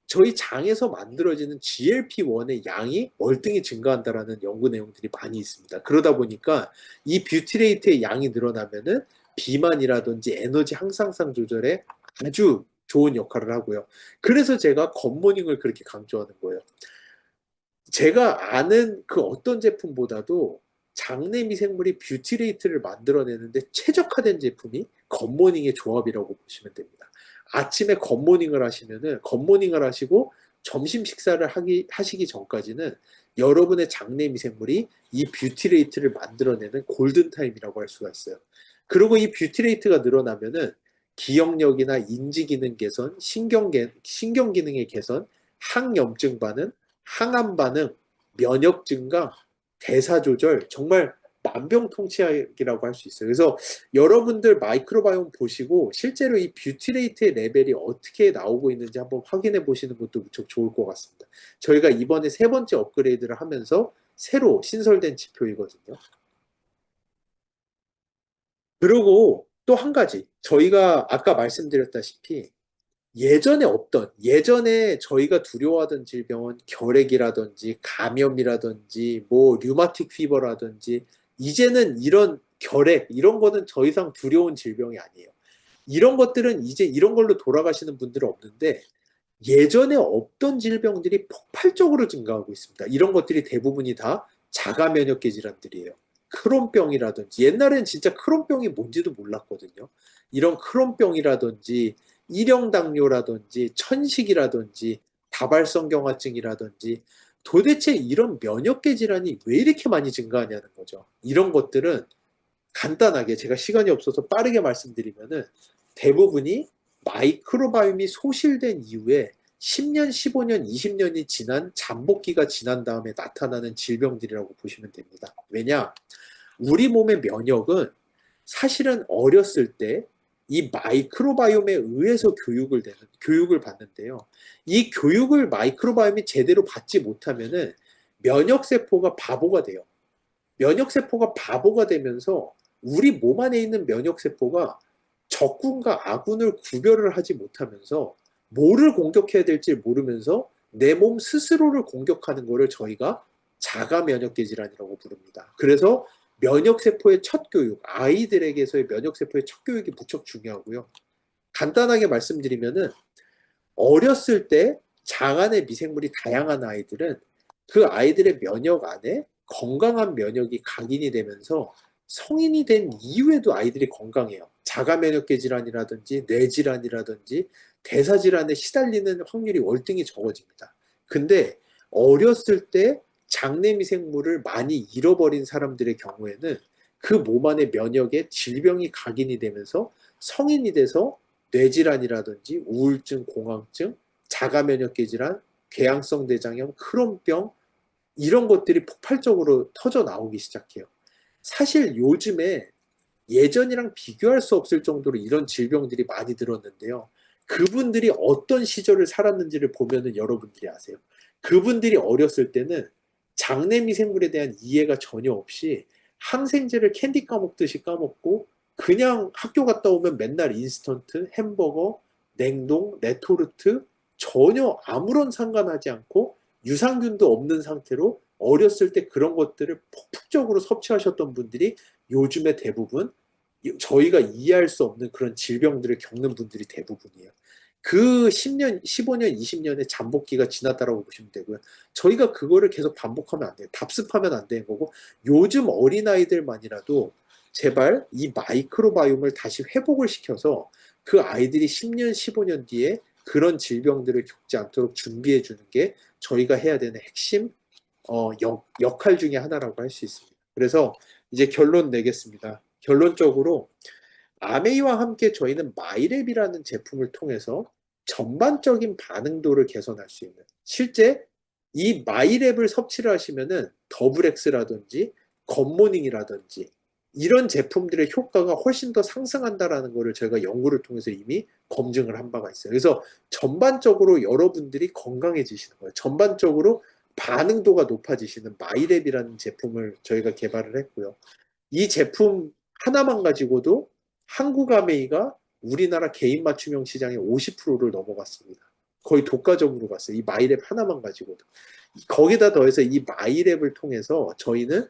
저희 장에서 만들어지는 GLP-1의 양이 월등히 증가한다라는 연구 내용들이 많이 있습니다. 그러다 보니까 이 뷰티레이트의 양이 늘어나면은 비만이라든지 에너지 항상성 조절에 아주 좋은 역할을 하고요. 그래서 제가 겉모닝을 그렇게 강조하는 거예요. 제가 아는 그 어떤 제품보다도 장내 미생물이 뷰티레이트를 만들어내는데 최적화된 제품이 겉모닝의 조합이라고 보시면 됩니다. 아침에 겉모닝을 하시고 점심 식사를 하시기 전까지는 여러분의 장내 미생물이 이 뷰티레이트를 만들어내는 골든타임이라고 할 수가 있어요. 그리고 이 뷰티레이트가 늘어나면은 기억력이나 인지 기능 개선, 신경 기능의 개선, 항염증 반응, 항암 반응, 면역 증강, 대사 조절, 정말 만병통치약이라고 할 수 있어요. 그래서 여러분들 마이크로바이옴 보시고 실제로 이 뷰티레이트의 레벨이 어떻게 나오고 있는지 한번 확인해 보시는 것도 무척 좋을 것 같습니다. 저희가 이번에 3번째 업그레이드를 하면서 새로 신설된 지표이거든요. 그리고 또 한 가지, 저희가 아까 말씀드렸다시피 예전에 저희가 두려워하던 질병은 결핵이라든지 감염이라든지 뭐 류마틱 피버라든지 이제는 이런 결핵 이런 거는 더 이상 두려운 질병이 아니에요. 이런 것들은 이제 이런 걸로 돌아가시는 분들은 없는데 예전에 없던 질병들이 폭발적으로 증가하고 있습니다. 이런 것들이 대부분이 다 자가 면역계 질환들이에요. 크론병이라든지 옛날엔 진짜 크론병이 뭔지도 몰랐거든요. 이런 크론병이라든지 일형당뇨라든지 천식이라든지 다발성경화증이라든지 도대체 이런 면역계 질환이 왜 이렇게 많이 증가하냐는 거죠. 이런 것들은 간단하게 제가 시간이 없어서 빠르게 말씀드리면은 대부분이 마이크로바이옴이 소실된 이후에 10년, 15년, 20년이 지난 잠복기가 지난 다음에 나타나는 질병들이라고 보시면 됩니다. 왜냐? 우리 몸의 면역은 사실은 어렸을 때 이 마이크로바이옴에 의해서 교육을 받는데요. 이 교육을 마이크로바이옴이 제대로 받지 못하면은 면역세포가 바보가 돼요. 면역세포가 바보가 되면서 우리 몸 안에 있는 면역세포가 적군과 아군을 구별을 하지 못하면서 뭐를 공격해야 될지 모르면서 내 몸 스스로를 공격하는 것을 저희가 자가면역계 질환이라고 부릅니다. 그래서 면역세포의 첫 교육, 아이들에게서의 면역세포의 첫 교육이 무척 중요하고요. 간단하게 말씀드리면은 어렸을 때 장안의 미생물이 다양한 아이들은 그 아이들의 면역 안에 건강한 면역이 각인이 되면서 성인이 된 이후에도 아이들이 건강해요. 자가면역계 질환이라든지 뇌질환이라든지 대사질환에 시달리는 확률이 월등히 적어집니다. 근데 어렸을 때 장내 미생물을 많이 잃어버린 사람들의 경우에는 그 몸 안의 면역에 질병이 각인이 되면서 성인이 돼서 뇌질환이라든지 우울증, 공황증, 자가면역계 질환, 궤양성 대장염, 크론병 이런 것들이 폭발적으로 터져 나오기 시작해요. 사실 요즘에 예전이랑 비교할 수 없을 정도로 이런 질병들이 많이 들었는데요. 그분들이 어떤 시절을 살았는지를 보면은 여러분들이 아세요. 그분들이 어렸을 때는 장내 미생물에 대한 이해가 전혀 없이 항생제를 캔디 까먹듯이 까먹고 그냥 학교 갔다 오면 맨날 인스턴트, 햄버거, 냉동, 레토르트 전혀 아무런 상관하지 않고 유산균도 없는 상태로 어렸을 때 그런 것들을 폭풍적으로 섭취하셨던 분들이 요즘에 대부분 저희가 이해할 수 없는 그런 질병들을 겪는 분들이 대부분이에요. 그 10년, 15년, 20년의 잠복기가 지났다라고 보시면 되고요. 저희가 그거를 계속 반복하면 안 돼요. 답습하면 안 되는 거고 요즘 어린아이들만이라도 제발 이 마이크로바이옴을 다시 회복을 시켜서 그 아이들이 10년, 15년 뒤에 그런 질병들을 겪지 않도록 준비해 주는 게 저희가 해야 되는 핵심 역할 중에 하나라고 할 수 있습니다. 그래서 이제 결론 내겠습니다. 결론적으로 아메이와 함께 저희는 마이랩이라는 제품을 통해서 전반적인 반응도를 개선할 수 있는 실제 이 마이랩을 섭취를 하시면은 더블엑스라든지 겉모닝이라든지 이런 제품들의 효과가 훨씬 더 상승한다라는 것을 저희가 연구를 통해서 이미 검증을 한 바가 있어요. 그래서 전반적으로 여러분들이 건강해지시는 거예요. 전반적으로 반응도가 높아지시는 마이랩이라는 제품을 저희가 개발을 했고요. 이 제품 하나만 가지고도 한국 아메이가 우리나라 개인 맞춤형 시장의 50%를 넘어갔습니다. 거의 독과점으로 갔어요. 이 마이랩 하나만 가지고도. 거기다 더해서 이 마이랩을 통해서 저희는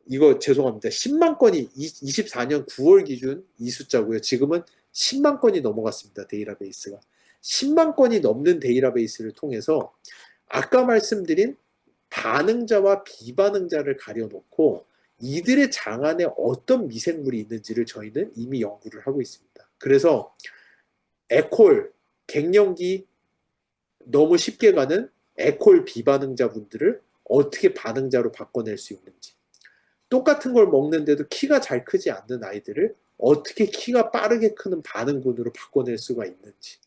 이거 죄송합니다. 10만 건이 24년 9월 기준 이 숫자고요. 지금은 10만 건이 넘어갔습니다. 데이터베이스가. 10만 건이 넘는 데이터베이스를 통해서 아까 말씀드린 반응자와 비반응자를 가려놓고 이들의 장 안에 어떤 미생물이 있는지를 저희는 이미 연구를 하고 있습니다. 그래서 에콜, 갱년기 너무 쉽게 가는 에콜 비반응자분들을 어떻게 반응자로 바꿔낼 수 있는지, 똑같은 걸 먹는데도 키가 잘 크지 않는 아이들을 어떻게 키가 빠르게 크는 반응군으로 바꿔낼 수가 있는지,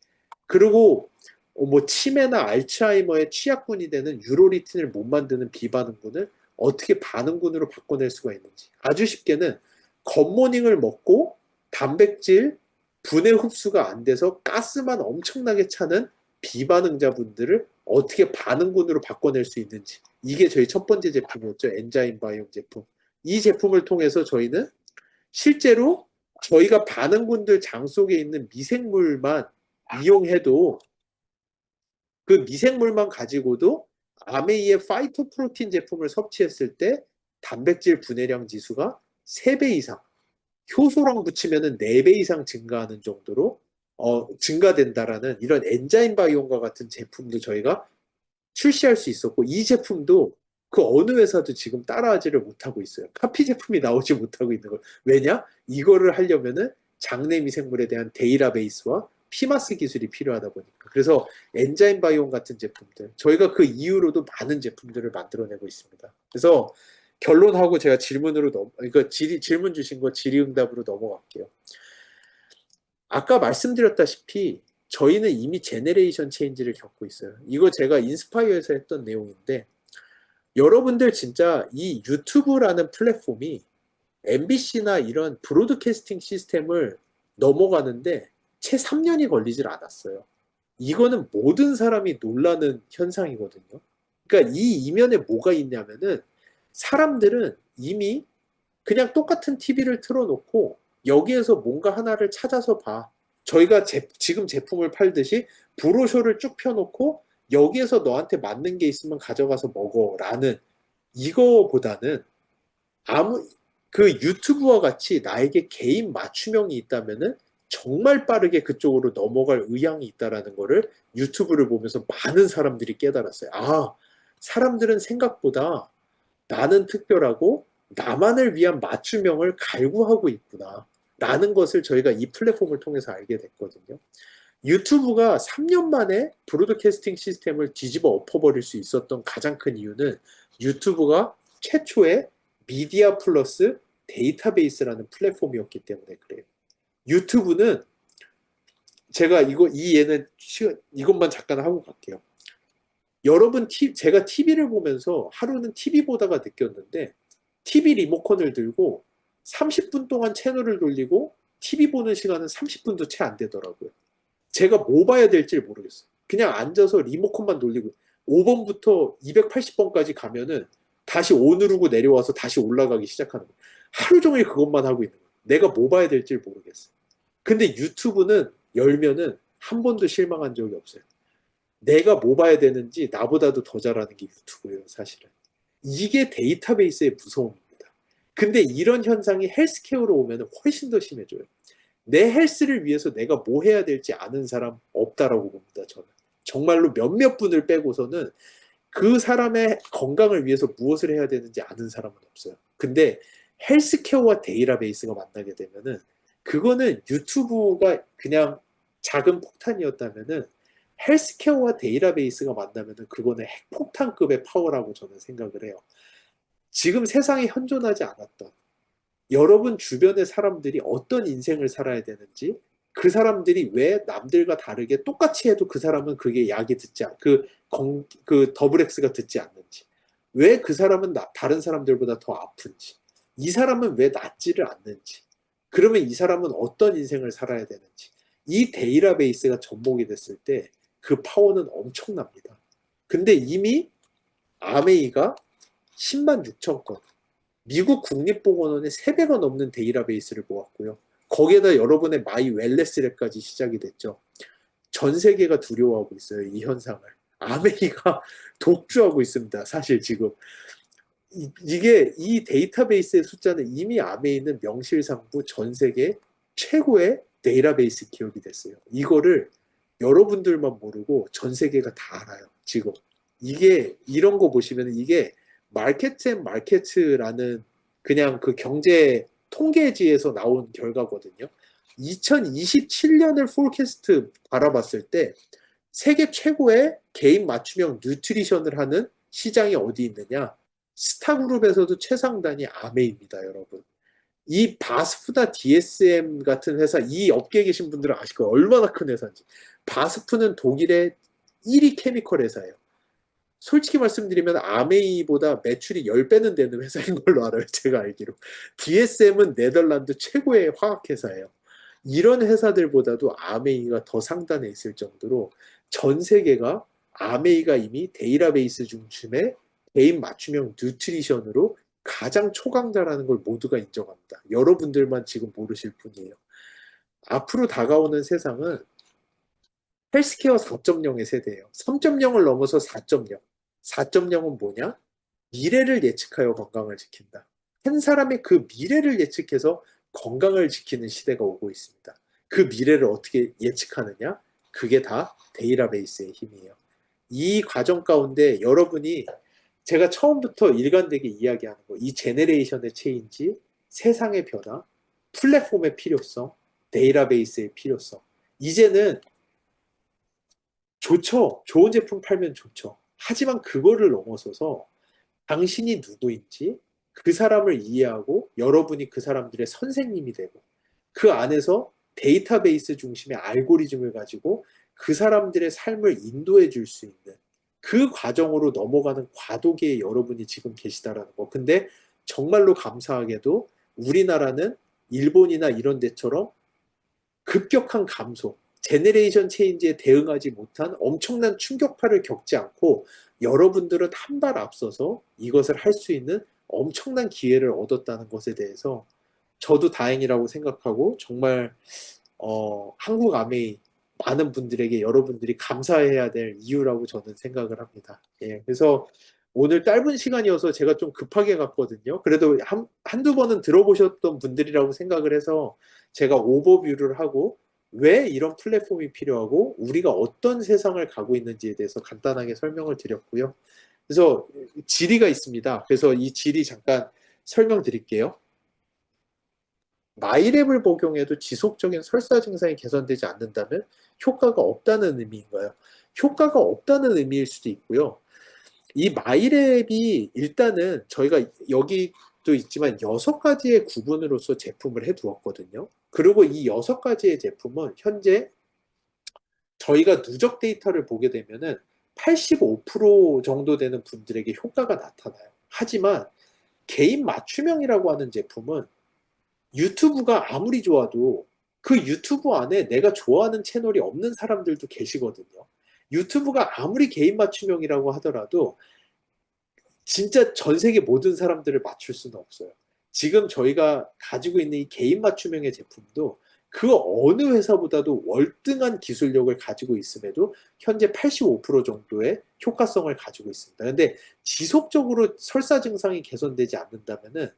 그리고 뭐 치매나 알츠하이머의 취약군이 되는 유로리틴을 못 만드는 비반응군을 어떻게 반응군으로 바꿔낼 수가 있는지. 아주 쉽게는 겉모닝을 먹고 단백질 분해 흡수가 안 돼서 가스만 엄청나게 차는 비반응자분들을 어떻게 반응군으로 바꿔낼 수 있는지. 이게 저희 첫 번째 제품이었죠. 엔자임 바이옴 제품. 이 제품을 통해서 저희는 실제로 저희가 반응군들 장 속에 있는 미생물만 이용해도 그 미생물만 가지고도 아메이의 파이토프로틴 제품을 섭취했을 때 단백질 분해량 지수가 3배 이상, 효소랑 붙이면 4배 이상 증가하는 정도로 증가된다라는 이런 엔자임 바이옴과 같은 제품도 저희가 출시할 수 있었고, 이 제품도 그 어느 회사도 지금 따라하지를 못하고 있어요. 카피 제품이 나오지 못하고 있는 걸. 왜냐? 이거를 하려면은 장내 미생물에 대한 데이터베이스와 피마스 기술이 필요하다 보니까. 그래서 엔자임 바이옴 같은 제품들, 저희가 그 이후로도 많은 제품들을 만들어내고 있습니다. 그래서 결론하고 제가 그러니까 질문 주신 거 질의응답으로 넘어갈게요. 아까 말씀드렸다시피 저희는 이미 제네레이션 체인지를 겪고 있어요. 이거 제가 인스파이어에서 했던 내용인데 여러분들 진짜 이 유튜브라는 플랫폼이 MBC나 이런 브로드캐스팅 시스템을 넘어가는데 채 3년이 걸리질 않았어요. 이거는 모든 사람이 놀라는 현상이거든요. 그러니까 이 이면에 뭐가 있냐면은 사람들은 이미 그냥 똑같은 TV를 틀어놓고 여기에서 뭔가 하나를 찾아서 봐. 저희가 지금 제품을 팔듯이 브로셔를 쭉 펴놓고 여기에서 너한테 맞는 게 있으면 가져가서 먹어라는 이거보다는 아무 그 유튜브와 같이 나에게 개인 맞춤형이 있다면은 정말 빠르게 그쪽으로 넘어갈 의향이 있다라는 거를 유튜브를 보면서 많은 사람들이 깨달았어요. 아, 사람들은 생각보다 나는 특별하고 나만을 위한 맞춤형을 갈구하고 있구나. 라는 것을 저희가 이 플랫폼을 통해서 알게 됐거든요. 유튜브가 3년 만에 브로드캐스팅 시스템을 뒤집어 엎어버릴 수 있었던 가장 큰 이유는 유튜브가 최초의 미디어 플러스 데이터베이스라는 플랫폼이었기 때문에 그래요. 유튜브는 제가 이 예는 이것만 잠깐 하고 갈게요. 여러분, 제가 TV를 보면서 하루는 TV 보다가 느꼈는데 TV 리모컨을 들고 30분 동안 채널을 돌리고 TV 보는 시간은 30분도 채 안 되더라고요. 제가 뭐 봐야 될지 모르겠어요. 그냥 앉아서 리모컨만 돌리고 5번부터 280번까지 가면은 다시 O 누르고 내려와서 다시 올라가기 시작하는 거예요. 하루 종일 그것만 하고 있는 거예요. 내가 뭐 봐야 될지 모르겠어요. 근데 유튜브는 열면은 한 번도 실망한 적이 없어요. 내가 뭐 봐야 되는지 나보다도 더 잘하는 게 유튜브예요, 사실은. 이게 데이터베이스의 무서움입니다. 근데 이런 현상이 헬스케어로 오면 훨씬 더 심해져요. 내 헬스를 위해서 내가 뭐 해야 될지 아는 사람 없다라고 봅니다, 저는. 정말로 몇몇 분을 빼고서는 그 사람의 건강을 위해서 무엇을 해야 되는지 아는 사람은 없어요. 근데 헬스케어와 데이터베이스가 만나게 되면은 그거는 유튜브가 그냥 작은 폭탄이었다면은 헬스케어와 데이터베이스가 만나면은 그거는 핵폭탄급의 파워라고 저는 생각을 해요. 지금 세상에 현존하지 않았던 여러분 주변의 사람들이 어떤 인생을 살아야 되는지, 그 사람들이 왜 남들과 다르게 똑같이 해도 그 사람은 그게 약이 듣지 그 더블 X가 듣지 않는지, 왜 그 사람은 다른 사람들보다 더 아픈지, 이 사람은 왜 낫지를 않는지, 그러면 이 사람은 어떤 인생을 살아야 되는지, 이 데이터베이스가 접목이 됐을 때 그 파워는 엄청납니다. 근데 이미 아메이가 10만 6천 건, 미국 국립보건원의 3배가 넘는 데이터베이스를 모았고요. 거기에다 여러분의 마이 웰네스랩까지 시작이 됐죠. 전 세계가 두려워하고 있어요, 이 현상을. 아메리가 독주하고 있습니다, 사실 지금. 이게 이 데이터베이스의 숫자는 이미 아메이는 명실상부 전 세계 최고의 데이터베이스 기업이 됐어요. 이거를 여러분들만 모르고 전 세계가 다 알아요, 지금. 이게 이런 거 보시면 이게 마케트 앤 마케트라는 그냥 그 경제 통계지에서 나온 결과거든요. 2027년을 포캐스트 바라봤을 때 세계 최고의 개인 맞춤형 뉴트리션을 하는 시장이 어디 있느냐? 스타그룹에서도 최상단이 아메입니다, 여러분. 이 바스프나 DSM 같은 회사, 이 업계에 계신 분들은 아실 거예요. 얼마나 큰 회사인지. 바스프는 독일의 1위 케미컬 회사예요. 솔직히 말씀드리면 아메이보다 매출이 10배는 되는 회사인 걸로 알아요, 제가 알기로. DSM은 네덜란드 최고의 화학회사예요. 이런 회사들보다도 아메이가 더 상단에 있을 정도로 전 세계가 아메이가 이미 데이터베이스 중심의 개인 맞춤형 뉴트리션으로 가장 초강자라는 걸 모두가 인정합니다. 여러분들만 지금 모르실 뿐이에요. 앞으로 다가오는 세상은 헬스케어 4.0의 세대예요. 3.0을 넘어서 4.0. 4.0은 뭐냐? 미래를 예측하여 건강을 지킨다. 한 사람의 그 미래를 예측해서 건강을 지키는 시대가 오고 있습니다. 그 미래를 어떻게 예측하느냐? 그게 다 데이터베이스의 힘이에요. 이 과정 가운데 여러분이 제가 처음부터 일관되게 이야기하는 거, 이 제네레이션의 체인지, 세상의 변화, 플랫폼의 필요성, 데이터베이스의 필요성. 이제는 좋죠. 좋은 제품 팔면 좋죠. 하지만 그거를 넘어서서 당신이 누구인지 그 사람을 이해하고 여러분이 그 사람들의 선생님이 되고 그 안에서 데이터베이스 중심의 알고리즘을 가지고 그 사람들의 삶을 인도해 줄 수 있는 그 과정으로 넘어가는 과도기에 여러분이 지금 계시다라는 거. 근데 정말로 감사하게도 우리나라는 일본이나 이런 데처럼 급격한 감소, 제네레이션 체인지에 대응하지 못한 엄청난 충격파를 겪지 않고 여러분들은 한 발 앞서서 이것을 할 수 있는 엄청난 기회를 얻었다는 것에 대해서 저도 다행이라고 생각하고 정말 한국 아메이 많은 분들에게 여러분들이 감사해야 될 이유라고 저는 생각을 합니다. 예, 그래서 오늘 짧은 시간이어서 제가 좀 급하게 갔거든요. 그래도 한두 번은 들어보셨던 분들이라고 생각을 해서 제가 오버뷰를 하고 왜 이런 플랫폼이 필요하고 우리가 어떤 세상을 가고 있는지에 대해서 간단하게 설명을 드렸고요. 그래서 질의가 있습니다. 그래서 이 질의 잠깐 설명드릴게요. 마이랩을 복용해도 지속적인 설사 증상이 개선되지 않는다면 효과가 없다는 의미인가요? 효과가 없다는 의미일 수도 있고요. 이 마이랩이 일단은 저희가 여기도 있지만 6가지의 구분으로서 제품을 해두었거든요. 그리고 이 6가지의 제품은 현재 저희가 누적 데이터를 보게 되면은 85% 정도 되는 분들에게 효과가 나타나요. 하지만 개인 맞춤형이라고 하는 제품은 유튜브가 아무리 좋아도 그 유튜브 안에 내가 좋아하는 채널이 없는 사람들도 계시거든요. 유튜브가 아무리 개인 맞춤형이라고 하더라도 진짜 전 세계 모든 사람들을 맞출 수는 없어요. 지금 저희가 가지고 있는 이 개인 맞춤형의 제품도 그 어느 회사보다도 월등한 기술력을 가지고 있음에도 현재 85% 정도의 효과성을 가지고 있습니다. 근데 지속적으로 설사 증상이 개선되지 않는다면은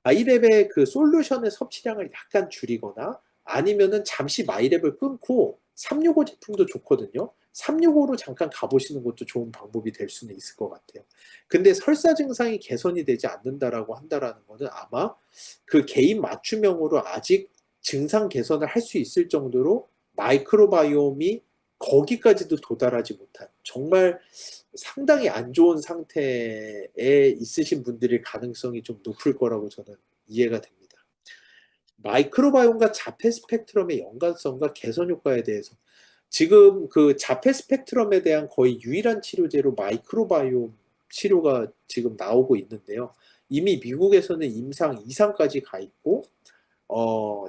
마이랩의 그 솔루션의 섭취량을 약간 줄이거나 아니면은 잠시 마이랩을 끊고 365 제품도 좋거든요. 365로 잠깐 가보시는 것도 좋은 방법이 될 수는 있을 것 같아요. 근데 설사 증상이 개선이 되지 않는다라고 한다라는 거는 아마 그 개인 맞춤형으로 아직 증상 개선을 할 수 있을 정도로 마이크로바이옴이 거기까지도 도달하지 못한 정말 상당히 안 좋은 상태에 있으신 분들일 가능성이 좀 높을 거라고 저는 이해가 됩니다. 마이크로바이옴과 자폐 스펙트럼의 연관성과 개선 효과에 대해서 지금 그 자폐 스펙트럼에 대한 거의 유일한 치료제로 마이크로바이옴 치료가 지금 나오고 있는데요. 이미 미국에서는 임상 2상까지 가 있고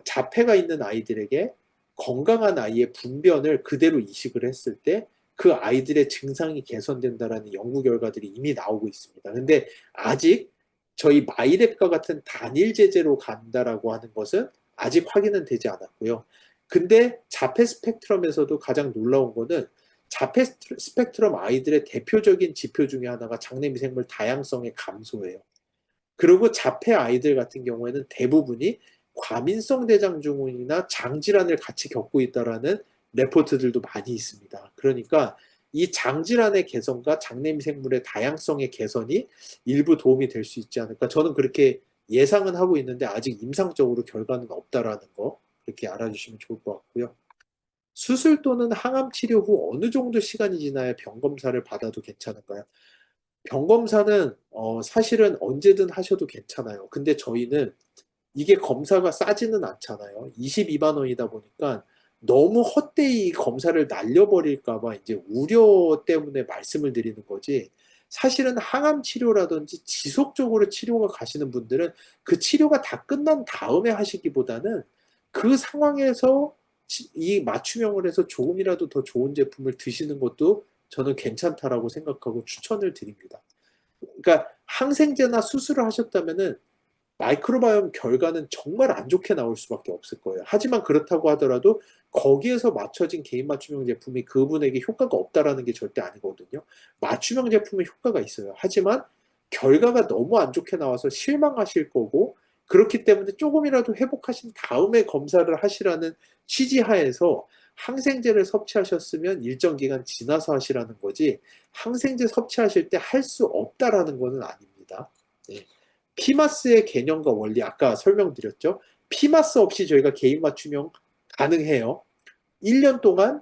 자폐가 있는 아이들에게 건강한 아이의 분변을 그대로 이식을 했을 때 그 아이들의 증상이 개선된다라는 연구 결과들이 이미 나오고 있습니다. 근데 아직 저희 마이랩과 같은 단일 제재로 간다라고 하는 것은 아직 확인은 되지 않았고요. 근데 자폐 스펙트럼에서도 가장 놀라운 거는 자폐 스펙트럼 아이들의 대표적인 지표 중에 하나가 장내미생물 다양성의 감소예요. 그리고 자폐 아이들 같은 경우에는 대부분이 과민성 대장증후군이나 장질환을 같이 겪고 있다라는 레포트들도 많이 있습니다. 그러니까 이 장질환의 개선과 장내미생물의 다양성의 개선이 일부 도움이 될 수 있지 않을까. 저는 그렇게 예상은 하고 있는데 아직 임상적으로 결과는 없다라는 거 그렇게 알아주시면 좋을 것 같고요. 수술 또는 항암 치료 후 어느 정도 시간이 지나야 병 검사를 받아도 괜찮은가요? 병 검사는 사실은 언제든 하셔도 괜찮아요. 근데 저희는 이게 검사가 싸지는 않잖아요. 22만 원이다 보니까 너무 헛되이 검사를 날려버릴까 봐 이제 우려 때문에 말씀을 드리는 거지. 사실은 항암 치료라든지 지속적으로 치료가 가시는 분들은 그 치료가 다 끝난 다음에 하시기보다는 그 상황에서 이 맞춤형을 해서 조금이라도 더 좋은 제품을 드시는 것도 저는 괜찮다라고 생각하고 추천을 드립니다. 그러니까 항생제나 수술을 하셨다면은 마이크로바이옴 결과는 정말 안 좋게 나올 수밖에 없을 거예요. 하지만 그렇다고 하더라도 거기에서 맞춰진 개인 맞춤형 제품이 그분에게 효과가 없다라는 게 절대 아니거든요. 맞춤형 제품에 효과가 있어요. 하지만 결과가 너무 안 좋게 나와서 실망하실 거고 그렇기 때문에 조금이라도 회복하신 다음에 검사를 하시라는 취지하에서 항생제를 섭취하셨으면 일정 기간 지나서 하시라는 거지 항생제 섭취하실 때 할 수 없다라는 거는 아닙니다. 네. 피마스의 개념과 원리 아까 설명드렸죠. 피마스 없이 저희가 개인 맞춤형 가능해요. 1년 동안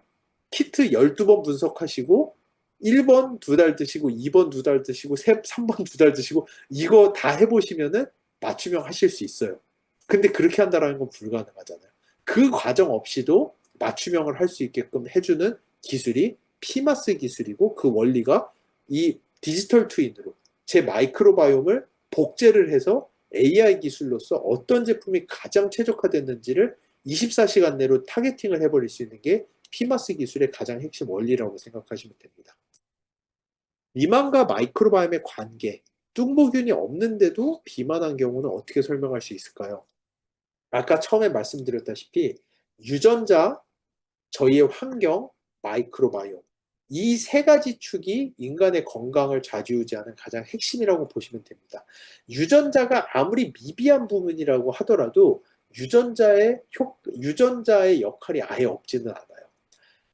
키트 12번 분석하시고 1번 2달 드시고 2번 2달 드시고 3번 2달 드시고 이거 다 해보시면은 맞춤형 하실 수 있어요. 근데 그렇게 한다는 건 불가능하잖아요. 그 과정 없이도 맞춤형을 할 수 있게끔 해주는 기술이 피마스 기술이고 그 원리가 이 디지털 트윈으로 제 마이크로바이옴을 복제를 해서 AI 기술로서 어떤 제품이 가장 최적화됐는지를 24시간 내로 타겟팅을 해버릴 수 있는 게 피마스 기술의 가장 핵심 원리라고 생각하시면 됩니다. 비만과 마이크로바이옴의 관계, 뚱보균이 없는데도 비만한 경우는 어떻게 설명할 수 있을까요? 아까 처음에 말씀드렸다시피 유전자, 저희의 환경, 마이크로바이옴 이 세 가지 축이 인간의 건강을 좌지우지하는 가장 핵심이라고 보시면 됩니다. 유전자가 아무리 미비한 부분이라고 하더라도 유전자의 역할이 아예 없지는 않아요.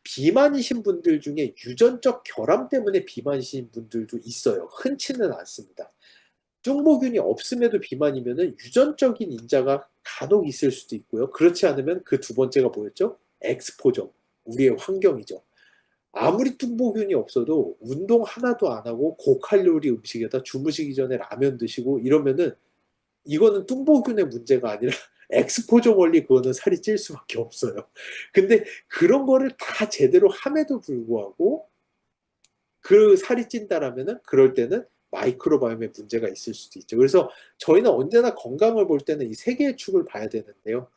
비만이신 분들 중에 유전적 결함 때문에 비만이신 분들도 있어요. 흔치는 않습니다. 뚱보균이 없음에도 비만이면은 유전적인 인자가 간혹 있을 수도 있고요. 그렇지 않으면 그 두 번째가 뭐였죠? 엑스포저, 우리의 환경이죠. 아무리 뚱보균이 없어도 운동 하나도 안 하고 고칼로리 음식에다 주무시기 전에 라면 드시고 이러면은 이거는 뚱보균의 문제가 아니라 엑스포저 원리 그거는 살이 찔 수밖에 없어요. 근데 그런 거를 다 제대로 함에도 불구하고 그 살이 찐다라면은 그럴 때는 마이크로바이옴에 문제가 있을 수도 있죠. 그래서 저희는 언제나 건강을 볼 때는 이 세 개의 축을 봐야 되는데요.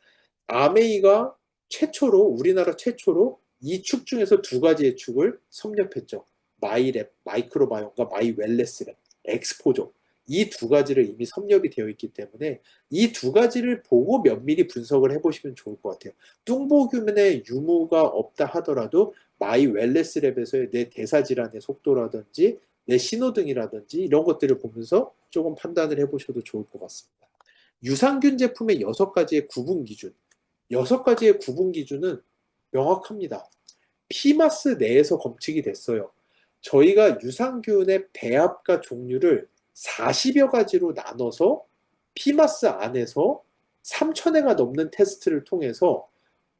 아메이가 최초로 우리나라 최초로 이 축 중에서 두 가지의 축을 섭렵했죠. 마이랩, 마이크로바이옴과 마이웰네스랩, 엑스포저. 이 두 가지를 이미 섭렵이 되어 있기 때문에 이 두 가지를 보고 면밀히 분석을 해보시면 좋을 것 같아요. 뚱보균의 유무가 없다 하더라도 마이웰네스랩에서의 내 대사질환의 속도라든지 내 신호등이라든지 이런 것들을 보면서 조금 판단을 해보셔도 좋을 것 같습니다. 유산균 제품의 6가지의 구분 기준. 6가지의 구분 기준은 명확합니다. 피마스 내에서 검증이 됐어요. 저희가 유산균의 배합과 종류를 40여 가지로 나눠서 피마스 안에서 3,000회가 넘는 테스트를 통해서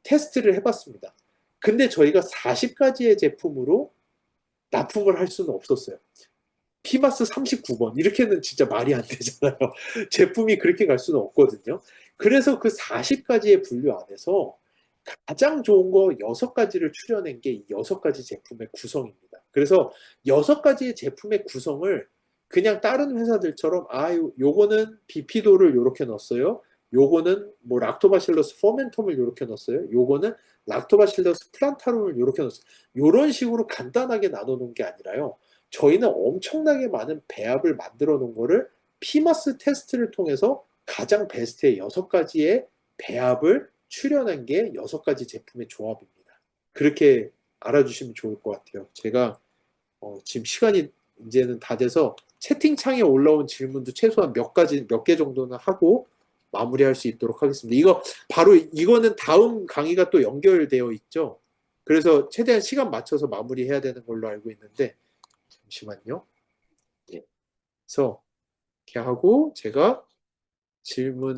테스트를 해봤습니다. 근데 저희가 40가지의 제품으로 납품을 할 수는 없었어요. 피마스 39번 이렇게는 진짜 말이 안 되잖아요. 제품이 그렇게 갈 수는 없거든요. 그래서 그 40가지의 분류 안에서 가장 좋은 거 6가지를 추려낸 게 이 6가지 제품의 구성입니다. 그래서 6가지의 제품의 구성을 그냥 다른 회사들처럼 요거는 비피도를 이렇게 넣었어요. 요거는 뭐 락토바실러스 포멘텀을 이렇게 넣었어요. 요거는 락토바실러스 플란타rum을 이렇게 넣었어요. 이런 식으로 간단하게 나눠 놓은 게 아니라요. 저희는 엄청나게 많은 배합을 만들어 놓은 거를 피마스 테스트를 통해서 가장 베스트의 6가지의 배합을 추려낸 게 6가지 제품의 조합입니다. 그렇게 알아주시면 좋을 것 같아요. 제가 지금 시간이 이제는 다 돼서 채팅창에 올라온 질문도 최소한 몇 개 정도는 하고 마무리할 수 있도록 하겠습니다. 이거는 다음 강의가 또 연결되어 있죠. 그래서 최대한 시간 맞춰서 마무리해야 되는 걸로 알고 있는데 잠시만요. 예. 그래서 이렇게 하고 제가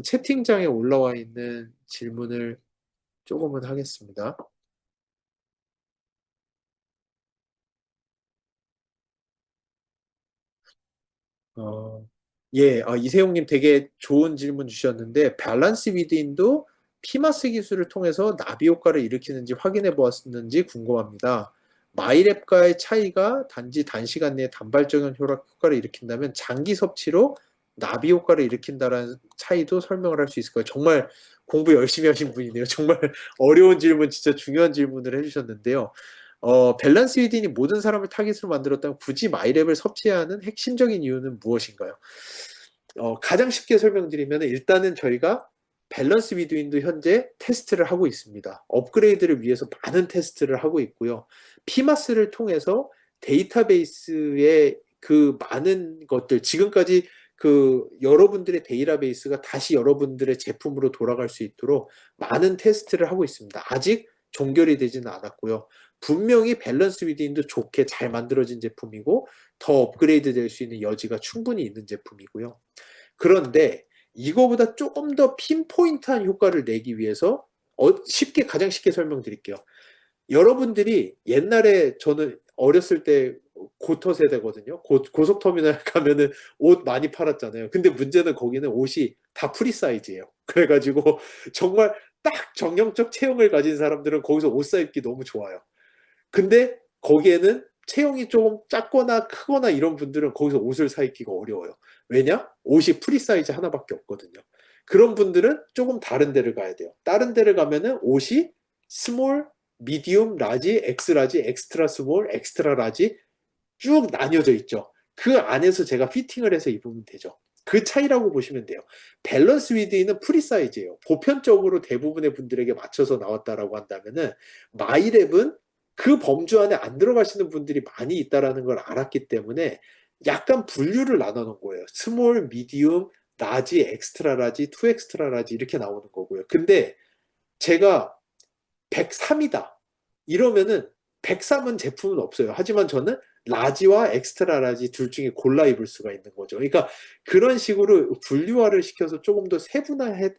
채팅창에 올라와 있는 질문을 조금은 하겠습니다. 어, 예, 이세용님 되게 좋은 질문 주셨는데, 밸런스 위드인도 피마스 기술을 통해서 나비 효과를 일으키는지 확인해 보았는지 궁금합니다. 마이랩과의 차이가 단지 단시간 내에 단발적인 효과를 일으킨다면 장기 섭취로 나비 효과를 일으킨다는 차이도 설명을 할 수 있을까요? 정말 공부 열심히 하신 분이네요. 정말 어려운 질문, 진짜 중요한 질문을 해주셨는데요. 밸런스 위딘이 모든 사람을 타깃으로 만들었다면 굳이 마이랩을 섭취해야 하는 핵심적인 이유는 무엇인가요? 가장 쉽게 설명드리면 일단은 저희가 밸런스 위드윈도 현재 테스트를 하고 있습니다. 업그레이드를 위해서 많은 테스트를 하고 있고요. 피마스를 통해서 데이터베이스의 그 많은 것들, 지금까지 그 여러분들의 데이터베이스가 다시 여러분들의 제품으로 돌아갈 수 있도록 많은 테스트를 하고 있습니다. 아직 종결이 되지는 않았고요. 분명히 밸런스 위드윈도 좋게 잘 만들어진 제품이고 더 업그레이드 될 수 있는 여지가 충분히 있는 제품이고요. 그런데 이거보다 조금 더 핀포인트한 효과를 내기 위해서 가장 쉽게 설명드릴게요. 여러분들이 옛날에 저는 어렸을 때 고터 세대거든요. 고속터미널 가면은 옷 많이 팔았잖아요. 근데 문제는 거기는 옷이 다 프리 사이즈예요. 그래가지고 정말 딱 정형적 체형을 가진 사람들은 거기서 옷 사입기 너무 좋아요. 근데 거기에는 체형이 조금 작거나 크거나 이런 분들은 거기서 옷을 사 입기가 어려워요. 왜냐? 옷이 프리 사이즈 하나밖에 없거든요. 그런 분들은 조금 다른 데를 가야 돼요. 다른 데를 가면은 옷이 스몰, 미디움, 라지, 엑스라지, 엑스트라 스몰, 엑스트라 라지 쭉 나뉘어져 있죠. 그 안에서 제가 피팅을 해서 입으면 되죠. 그 차이라고 보시면 돼요. 밸런스 위드인은 프리 사이즈예요. 보편적으로 대부분의 분들에게 맞춰서 나왔다라고 한다면은 마이랩은 그 범주 안에 안 들어가시는 분들이 많이 있다라는 걸 알았기 때문에 약간 분류를 나눠 놓은 거예요. 스몰, 미디움, 라지, 엑스트라 라지, 투 엑스트라 라지 이렇게 나오는 거고요. 근데 제가 103이다. 이러면은 103은 제품은 없어요. 하지만 저는 라지와 엑스트라 라지 둘 중에 골라 입을 수가 있는 거죠. 그러니까 그런 식으로 분류화를 시켜서 조금 더 세분화해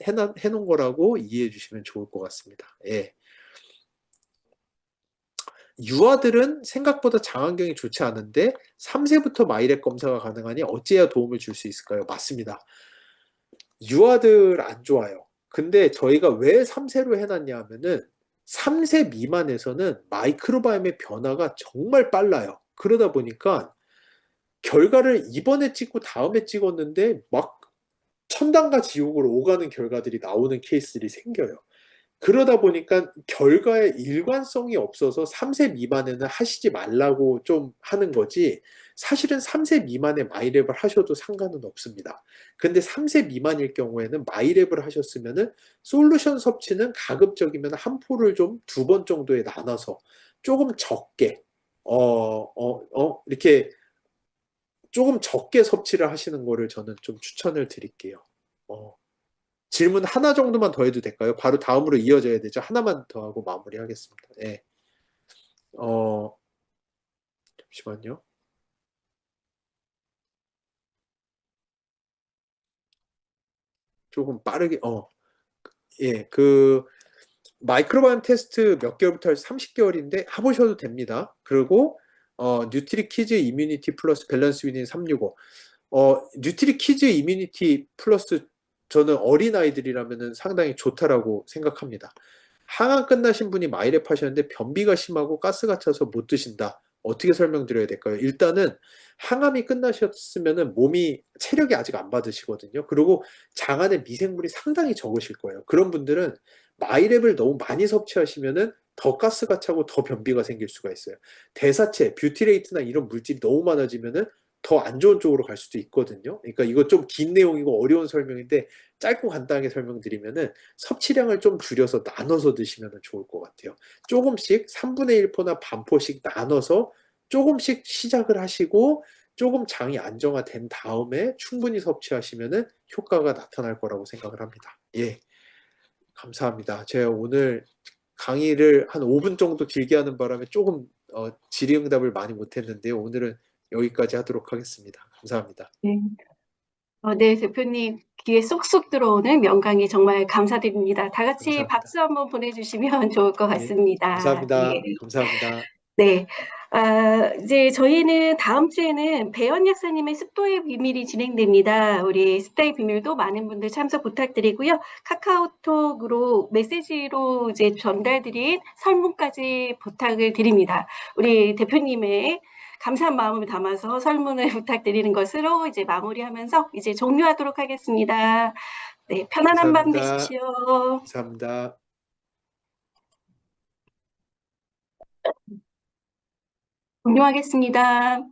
놓은 거라고 이해해 주시면 좋을 것 같습니다. 예. 유아들은 생각보다 장안경이 좋지 않은데 3세부터 마이랩 검사가 가능하니 어찌해야 도움을 줄 수 있을까요? 맞습니다. 유아들 안 좋아요. 근데 저희가 왜 3세로 해놨냐 하면은 3세 미만에서는 마이크로바이옴의 변화가 정말 빨라요. 그러다 보니까 결과를 이번에 찍고 다음에 찍었는데 막 천당과 지옥으로 오가는 결과들이 나오는 케이스들이 생겨요. 그러다 보니까 결과에 일관성이 없어서 3세 미만에는 하시지 말라고 좀 하는 거지 사실은 3세 미만에 마이랩을 하셔도 상관은 없습니다. 근데 3세 미만일 경우에는 마이랩을 하셨으면은 솔루션 섭취는 가급적이면 한 포를 좀 두 번 정도에 나눠서 조금 적게 이렇게 조금 적게 섭취를 하시는 거를 저는 좀 추천을 드릴게요. 어, 질문 하나 정도만 더 해도 될까요? 바로 다음으로 이어져야 되죠. 하나만 더 하고 마무리하겠습니다. 네. 어, 잠시만요. 조금 빠르게, 예, 마이크로바이옴 테스트 몇 개월부터 30개월인데 해보셔도 됩니다. 그리고, 뉴트리 키즈 이뮤니티 플러스 밸런스 위딘 365. 뉴트리 키즈 이뮤니티 플러스 저는 어린아이들이라면 상당히 좋다라고 생각합니다. 항암 끝나신 분이 마이랩 하셨는데 변비가 심하고 가스가 차서 못 드신다. 어떻게 설명드려야 될까요? 일단은 항암이 끝나셨으면 몸이 체력이 아직 안 받으시거든요. 그리고 장 안에 미생물이 상당히 적으실 거예요. 그런 분들은 마이랩을 너무 많이 섭취하시면은 더 가스가 차고 더 변비가 생길 수가 있어요. 대사체, 뷰티레이트나 이런 물질이 너무 많아지면은 더 안 좋은 쪽으로 갈 수도 있거든요. 그러니까 이거 좀 긴 내용이고 어려운 설명인데 짧고 간단하게 설명드리면은 섭취량을 좀 줄여서 나눠서 드시면 좋을 것 같아요. 조금씩 3분의 1포나 반포씩 나눠서 조금씩 시작을 하시고 조금 장이 안정화된 다음에 충분히 섭취하시면 효과가 나타날 거라고 생각을 합니다. 예, 감사합니다. 제가 오늘 강의를 한 5분 정도 길게 하는 바람에 조금 질의응답을 많이 못했는데요. 오늘은 여기까지 하도록 하겠습니다. 감사합니다. 네. 네, 대표님 귀에 쏙쏙 들어오는 명강의 정말 감사드립니다. 다 같이 감사합니다. 박수 한번 보내주시면 좋을 것 예, 같습니다. 예. 감사합니다. 감사합니다. 네. 이제 저희는 다음 주에는 배연 약사님의 습도의 비밀이 진행됩니다. 우리 습도의 비밀도 많은 분들 참석 부탁드리고요. 카카오톡으로 메시지로 이제 전달드린 설문까지 부탁을 드립니다. 우리 대표님의 감사한 마음을 담아서 설문을 부탁드리는 것으로 이제 마무리하면서 이제 종료하도록 하겠습니다. 네, 편안한 밤 감사합니다. 되십시오. 감사합니다. 종료하겠습니다.